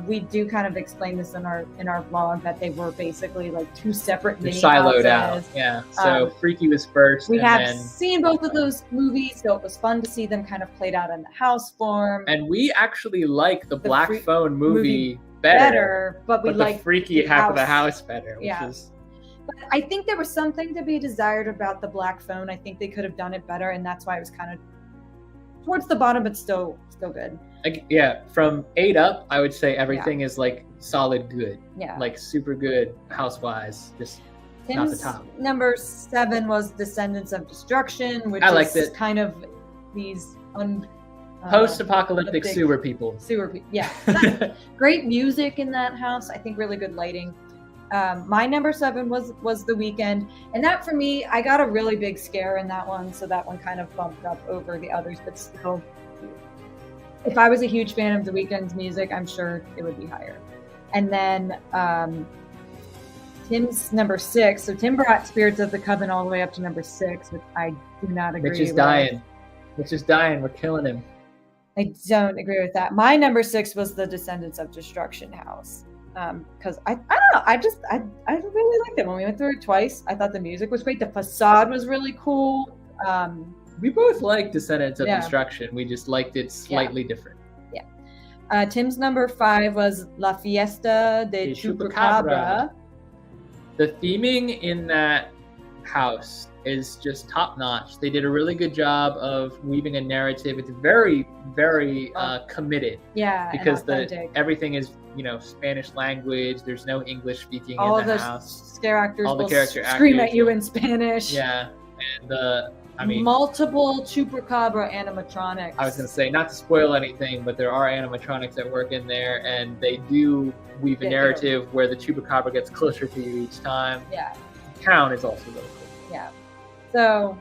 We do kind of explain this in our vlog that they were basically like 2 separate They're mini siloed houses. out. Yeah. So Freaky was first. We and have then, seen both of those movies, so it was fun to see them kind of played out in the house form. And we actually like the Black Free- Phone movie better, but we the like Freaky the half of the house. house better. Which Yeah. is, But I think there was something to be desired about the Black Phone. I think they could have done it better, and that's why it was kind of towards the bottom, but still good. like, yeah, from 8 up, I would say everything is like solid good. Yeah. Like super good house-wise. Just not the Tim's top. number 7 was Descendants of Destruction, which I liked is it. kind of these Post-apocalyptic big sewer people. Yeah. Great music in that house. I think really good lighting. My number 7 was The Weeknd, and that for me, I got a really big scare in that one, so that one kind of bumped up over the others. But still, if I was a huge fan of The Weeknd's music, I'm sure it would be higher. And then Tim's number 6. So Tim brought Spirits of the Coven all the way up to number 6, which I do not agree with. Mitch is dying. Mitch is dying. We're killing him. I don't agree with that. My number 6 was the Descendants of Destruction house. Because I don't know, I really liked it when we went through it twice. I thought the music was great. The facade was really cool. We both liked Descendants of Yeah. Destruction. We just liked it slightly different. Tim's number 5 was La Fiesta de De Chupacabra. Chupacabra. The theming in that house is just top notch. They did a really good job of weaving a narrative. It's very, very committed. Yeah, Because and authentic. everything is, Spanish language. There's no English speaking All in of the those house. scare actors All the will character scream actors at you will- in Spanish. Yeah, and multiple Chupacabra animatronics. I was going to say, not to spoil anything, but there are animatronics that work in there, and they do weave a Yeah, narrative where the Chupacabra gets closer to you each time. Yeah, The town is also really cool. yeah. So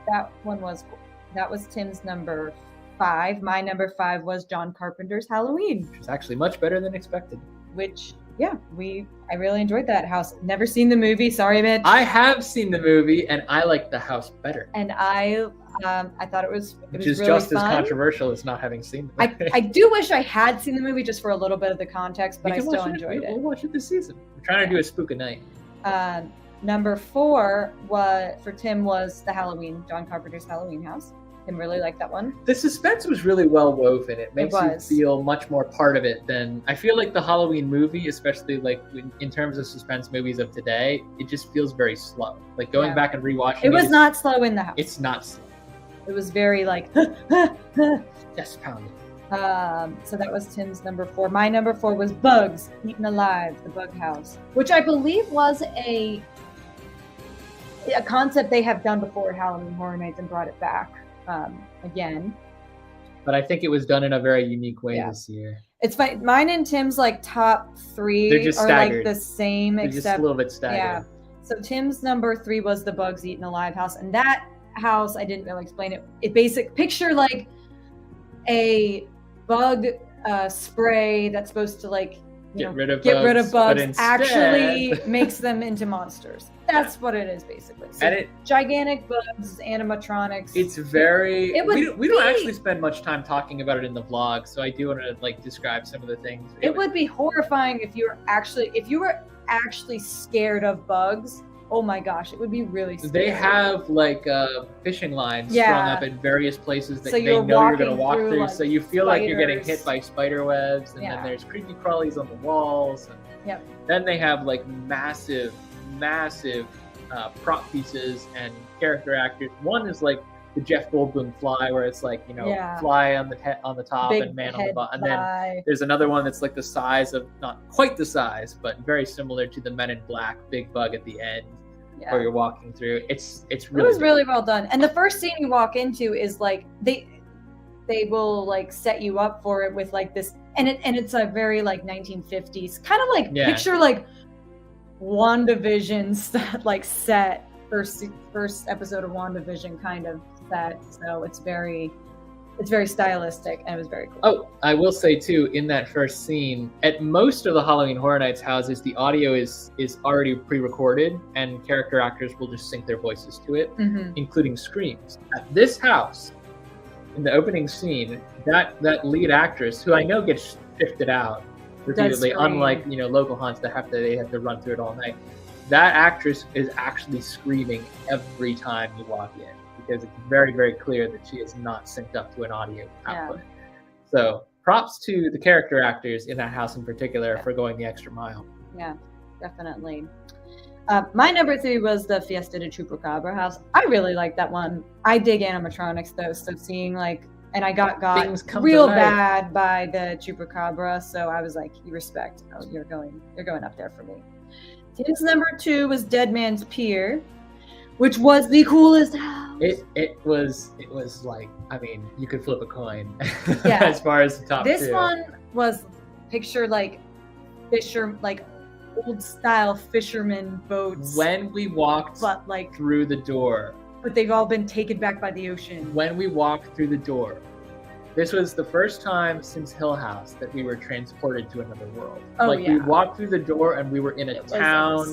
that one was cool. That was Tim's number 5. My number 5 was John Carpenter's Halloween, Which is actually much better than expected. which I really enjoyed that house. Never seen the movie. Sorry, Mitch. I have seen the movie, and I like the house better. And I thought it was Which is really just fun. as controversial as not having seen the movie. I do wish I had seen the movie just for a little bit of the context, but We I can still watch enjoyed We'll it. watch it this season. We're trying to do a spook a night. Number 4 for Tim was the Halloween, John Carpenter's Halloween house. Tim really liked that one. The suspense was really well woven. It makes you was. feel much more part of it than I feel like the Halloween movie, especially like in terms of suspense movies of today. It just feels very slow. Like going Yeah. back and rewatching It was not slow in the house. It's not slow. It was very like. Yes, pounding. So that was Tim's number 4. My number 4 was Bugs, Eaten Alive, the Bug House, which I believe was a a concept they have done before at Halloween Horror Nights and brought it back again. But I think it was done in a very unique way this year. It's fine. Mine and Tim's like top 3 They're just are staggered. like the same, They're except just a little bit staggered. yeah. So Tim's number 3 was the Bugs Eaten Alive house, and that house, I didn't really explain it. Picture like a bug spray that's supposed to like get rid of bugs, but instead... actually makes them into monsters. That's what it is basically. So and gigantic bugs, animatronics. It's very. We don't be- actually spend much time talking about it in the vlog, so I do want to like describe some of the things. It would be horrifying if you were actually scared of bugs. Oh my gosh, it would be really scary. They have like fishing lines strung up in various places that So they know you're going to walk through. like, so you feel like you're getting spiders. hit by spider webs, and then there's creepy crawlies on the walls. And then they have like massive prop pieces and character actors. One is like the Jeff Goldblum fly, where it's like fly on the top Big and man on the bottom. And fly. then there's another one that's like the size of, not quite the size, but very similar to the Men in Black big bug at the end, where you're walking through. It's really. It was really well done. And the first scene you walk into is like they will like set you up for it with like this, and it's a very like 1950s kind of like picture like WandaVision like set first episode of WandaVision kind of set. So it's very stylistic, and it was very cool. Oh, I will say too, in that first scene, at most of the Halloween Horror Nights houses, the audio is already pre-recorded, and character actors will just sync their voices to it, including screams. At this house, in the opening scene, that lead actress, who I know gets shifted out repeatedly, unlike local haunts that they have to run through it all night. That actress is actually screaming every time you walk in, because it's very, very clear that she is not synced up to an audio output. So props to the character actors in that house in particular for going the extra mile. Yeah, definitely. My number 3 was the Fiesta de Chupacabra house. I really like that one. I dig animatronics though, so seeing like, and I got real bad by the Chupacabra, so I was like, you respect. Oh, you're going up there for me. His number 2 was Dead Man's Pier, which was the coolest house. It was like, I mean, you could flip a coin as far as the top 2. This one was picture like old style fisherman boats. When we walked through the door. But they've all been taken back by the ocean. When we walked through the door, this was the first time since Hill House that we were transported to another world. We walked through the door and we were in a town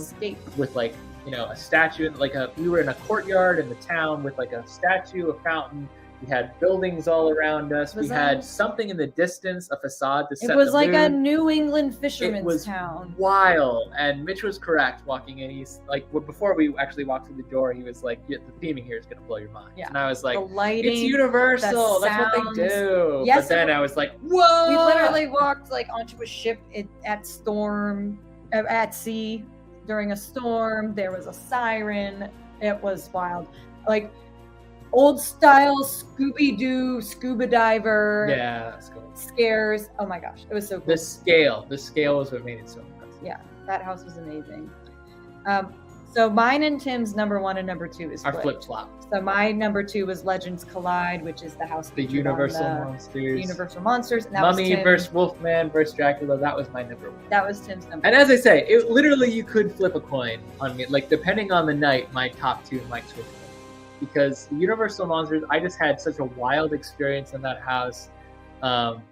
with like, a statue, we were in a courtyard in the town with like a statue, a fountain. We had buildings all around us. We had something in the distance, a facade to set the mood. It was like a New England fisherman's town. Wild. And Mitch was correct walking in. He's like, before we actually walked through the door, he was like, the theming here is going to blow your mind. Yeah. And I was like, the lighting, it's Universal. That's what they do. Yes, but then I was like, whoa. We literally walked like onto a ship at sea during a storm. There was a siren. It was wild. Like, old style Scooby-Doo scuba diver. Yeah, that's cool. Scares. Oh my gosh, it was so cool. The scale was what made it so impressive. Yeah, that house was amazing. So mine and Tim's number 1 and number 2 is our flip-flop. So my number 2 was Legends Collide, which is the house. The Universal Monsters. Universal Monsters. And that Mummy versus Wolfman versus Dracula. That was my number 1. That was Tim's number 1. And as I say, it literally you could flip a coin on me. Like depending on the night, my top 2 might switch. Because the Universal Monsters, I just had such a wild experience in that house.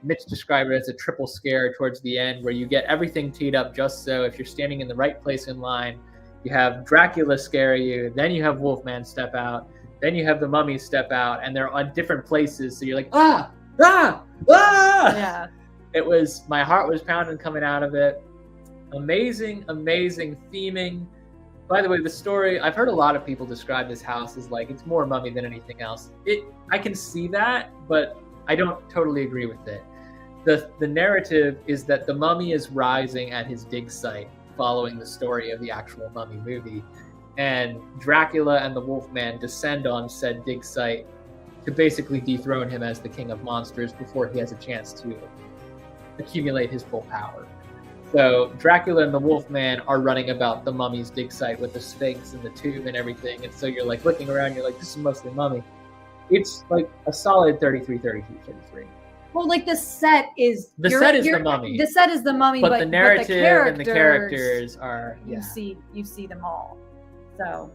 Mitch described it as a triple scare towards the end, where you get everything teed up just so if you're standing in the right place in line, you have Dracula scare you, then you have Wolfman step out, then you have the Mummy step out, and they're on different places, so you're like, ah! Yeah. It was, my heart was pounding coming out of it. Amazing theming. By the way, the story, I've heard a lot of people describe this house as like, it's more Mummy than anything else. I can see that, but I don't totally agree with it. The narrative is that the Mummy is rising at his dig site, following the story of the actual Mummy movie. And Dracula and the Wolfman descend on said dig site to basically dethrone him as the king of monsters before he has a chance to accumulate his full power. So Dracula and the Wolfman are running about the mummy's dig site with the Sphinx and the tomb and everything. And so you're like looking around, you're like, this is mostly mummy. It's like a solid 33, 32, 33. Well, like the set is the mummy. The set is the mummy, but the narrative but and the characters are you see them all. So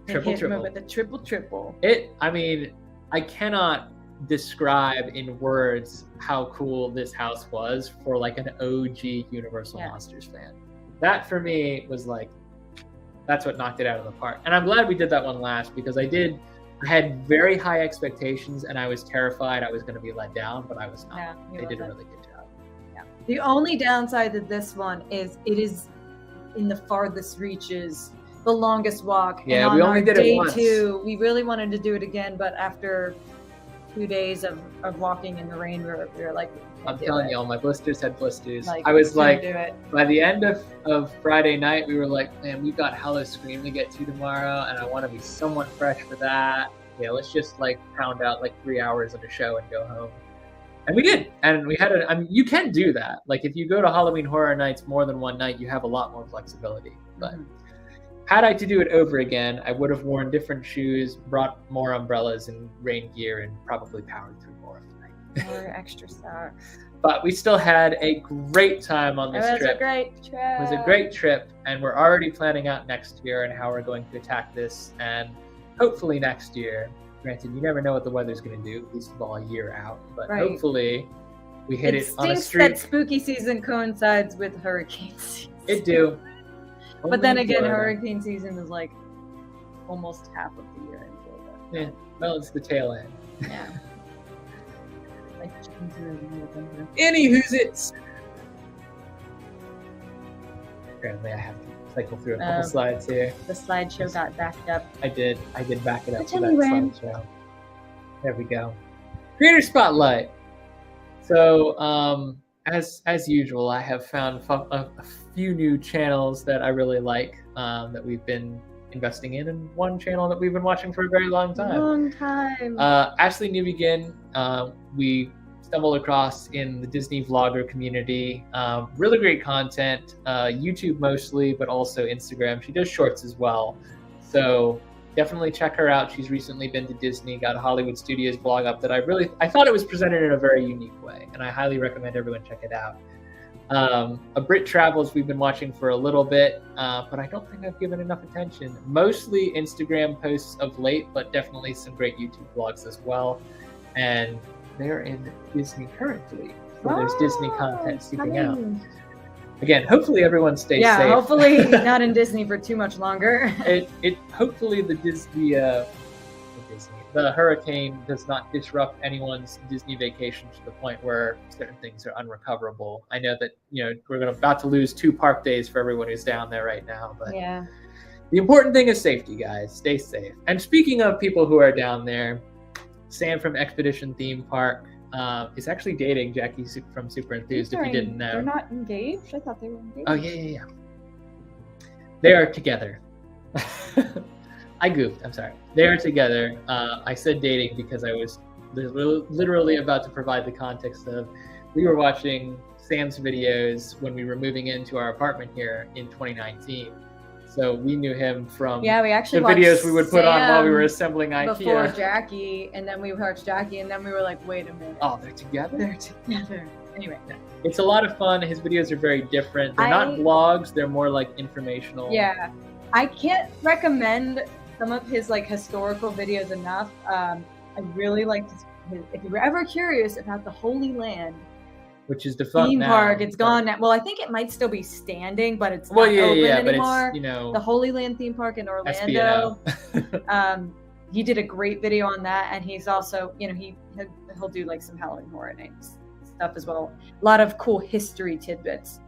triple. with the triple. I mean, I cannot describe in words how cool this house was for like an OG Universal Monsters fan. That for me was like, that's what knocked it out of the park. And I'm glad we did that one last, because I had very high expectations and I was terrified I was going to be let down, but I was not. Yeah, they did a really good job. Yeah. The only downside to this one is it is in the farthest reaches, the longest walk. Yeah, and we on only our did it day once. 2, we really wanted to do it again, but after 2 days of walking in the rain, we were like, I'm telling you, all my blisters had blisters. Like, I was like, do it. by the end of Friday night, we were like, man, we've got Howl-O-Scream to get to tomorrow, and I want to be somewhat fresh for that. Yeah, let's just like pound out like 3 hours of a show and go home. And we did. And we had I mean, you can do that. Like if you go to Halloween Horror Nights more than one night, you have a lot more flexibility. But had I to do it over again, I would have worn different shoes, brought more umbrellas and rain gear, and probably powered through more of the night. More extra socks. But we still had a great time on this trip. It was a great trip. It was a great trip, and we're already planning out next year and how we're going to attack this. And hopefully next year, granted, you never know what the weather's going to do, at least all a year out, but hopefully we hit it on a streak. That spooky season coincides with hurricane season. It do. But then again, hurricane season is like almost half of the year in Florida. Yeah, well, it's the tail end. Yeah. Anywho's it's. Apparently, I have to cycle through a couple slides here. The slideshow got backed up. I did back it up to anyway. that slideshow. There we go. Creator Spotlight. So, as usual, I have found a few new channels that I really like that we've been investing in, and one channel that we've been watching for a very long time. Ashley New Begin, we stumbled across in the Disney vlogger community. Really great content, YouTube mostly, but also Instagram. She does shorts as well. So definitely check her out. She's recently been to Disney, got a Hollywood Studios blog up that I thought it was presented in a very unique way, and I highly recommend everyone check it out. A Brit Travels we've been watching for a little bit, but I don't think I've given enough attention. Mostly Instagram posts of late, but definitely some great YouTube vlogs as well. And they're in Disney currently, so there's Disney content seeping out. Again, hopefully everyone stays safe. Yeah, hopefully not in Disney for too much longer. Hopefully the hurricane does not disrupt anyone's Disney vacation to the point where certain things are unrecoverable. I know that we're about to lose 2 park days for everyone who's down there right now, but yeah, the important thing is safety, guys. Stay safe. And speaking of people who are down there, Sam from Expedition Theme Park is actually dating Jackie from Super Enthused, if you didn't know. They're not engaged? I thought they were engaged. Oh, yeah. They are together. I goofed. I'm sorry. They are together. I said dating because I was literally about to provide the context of we were watching Sam's videos when we were moving into our apartment here in 2019. So we knew him from we actually the videos we would put on while we were assembling IKEA. Before Jackie, and then we watched Jackie, and then we were like, wait a minute. Oh, they're together? They're together. Anyway. It's a lot of fun. His videos are very different. They're not vlogs. They're more like informational. Yeah. I can't recommend some of his like historical videos enough. I really liked his, if you were ever curious about the Holy Land, which is defunct theme now, park, it's gone now. Well, I think it might still be standing, but it's not open anymore. But it's, the Holy Land theme park in Orlando. He did a great video on that, and he's also, he'll do like some Halloween Horror Nights stuff as well. A lot of cool history tidbits.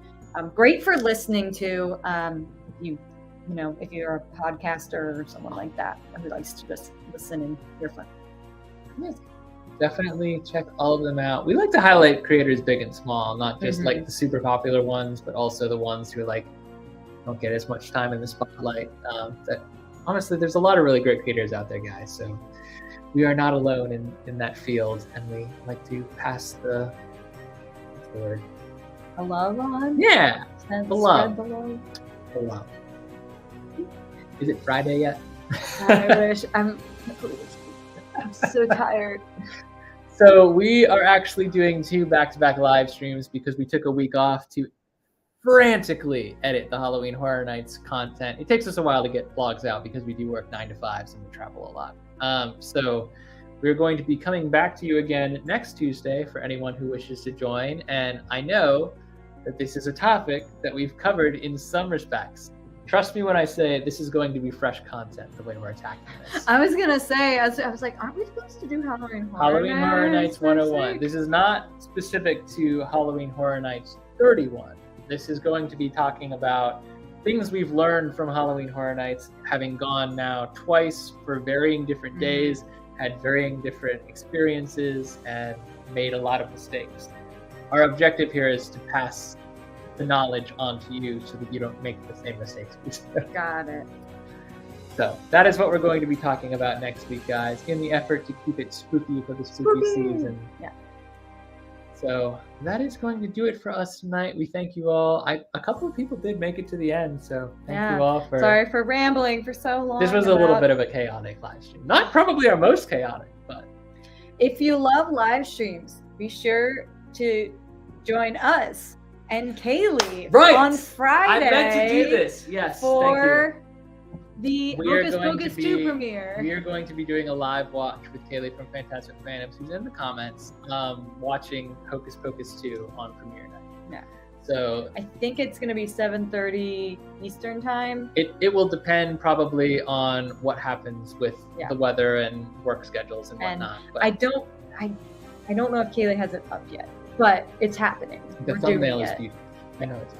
Great for listening to. If you're a podcaster or someone like that who likes to just listen and hear fun music. Definitely check all of them out. We like to highlight creators big and small, not just like the super popular ones, but also the ones who don't get as much time in the spotlight. Honestly, there's a lot of really great creators out there, guys. So we are not alone in that field, and we like to pass the A love on? Yeah, Spread the love. the love. The love. Is it Friday yet? I wish. I'm so tired. So we are actually doing 2 back-to-back live streams because we took a week off to frantically edit the Halloween Horror Nights content. It takes us a while to get vlogs out because we do work 9 to 5s and we travel a lot. So we're going to be coming back to you again next Tuesday for anyone who wishes to join. And I know that this is a topic that we've covered in some respects. Trust me when I say this is going to be fresh content the way we're attacking this. I was gonna say, I was like, aren't we supposed to do Halloween Horror Nights 101. This is not specific to Halloween Horror Nights 31. This is going to be talking about things we've learned from Halloween Horror Nights, having gone now twice for varying different days, had varying different experiences, and made a lot of mistakes. Our objective here is to pass the knowledge on to you so that you don't make the same mistakes we did. Got it. So that is what we're going to be talking about next week, guys, in the effort to keep it spooky for the spooky season. Yeah. So that is going to do it for us tonight. We thank you all. A couple of people did make it to the end, so thank you all for... Sorry for rambling for so long. This was a little bit of a chaotic live stream. Not probably our most chaotic, but... If you love live streams, be sure to join us and Kaylee on Friday. I meant to do this. Yes, for the we Hocus Pocus 2 premiere. We are going to be doing a live watch with Kaylee from Fantastic Fandoms, who's in the comments, watching Hocus Pocus 2 on premiere night. Yeah. So I think it's going to be 7:30 Eastern time. It will depend probably on what happens with the weather and work schedules and whatnot. But I don't know if Kaylee has it up yet, but it's happening. The thumbnail is beautiful. I know it's.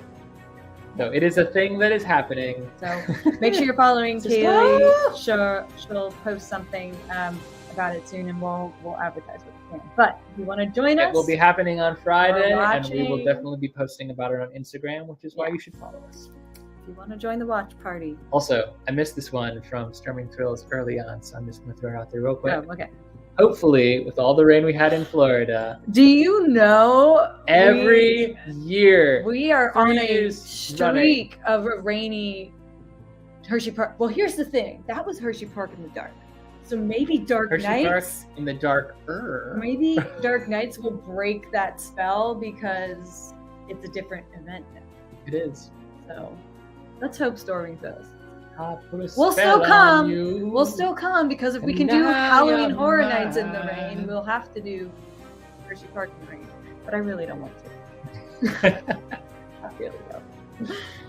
So it is a thing that is happening. So make sure you're following Kaylee. She'll post something about it soon, and we'll advertise what we can. But if you want to join us, it will be happening on Friday, and we will definitely be posting about it on Instagram, which is why you should follow us. If you want to join the watch party. Also, I missed this one from Storming Thrills early on, so I'm just going to throw it out there real quick. Oh, okay. Hopefully, with all the rain we had in Florida, do you know every year we are on a streak of a rainy Hershey Park? Well, here's the thing: that was Hershey Park in the dark. So maybe Hershey Nights Park in the dark. Maybe Dark Nights will break that spell because it's a different event now. It is. So let's hope Storming Thrills. We'll still come. We'll still come because if we can do Halloween Horror Nights in the rain, we'll have to do Hershey Park in the rain. But I really don't want to. I really don't.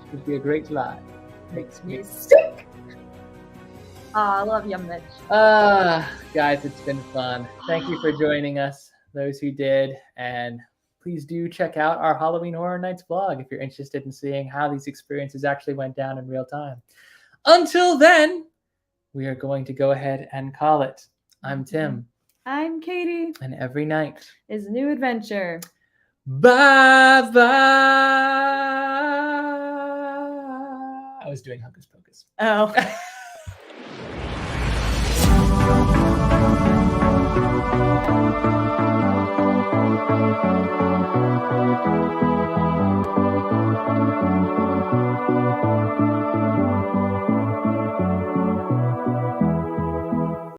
It'd be a great lie. Makes me sick. I love you, Mitch. Guys, it's been fun. Thank you for joining us, those who did, and please do check out our Halloween Horror Nights vlog if you're interested in seeing how these experiences actually went down in real time. Until then, we are going to go ahead and call it. I'm Tim. I'm Katie. And every night is a new adventure. Bye bye. I was doing Hocus Pocus. Oh.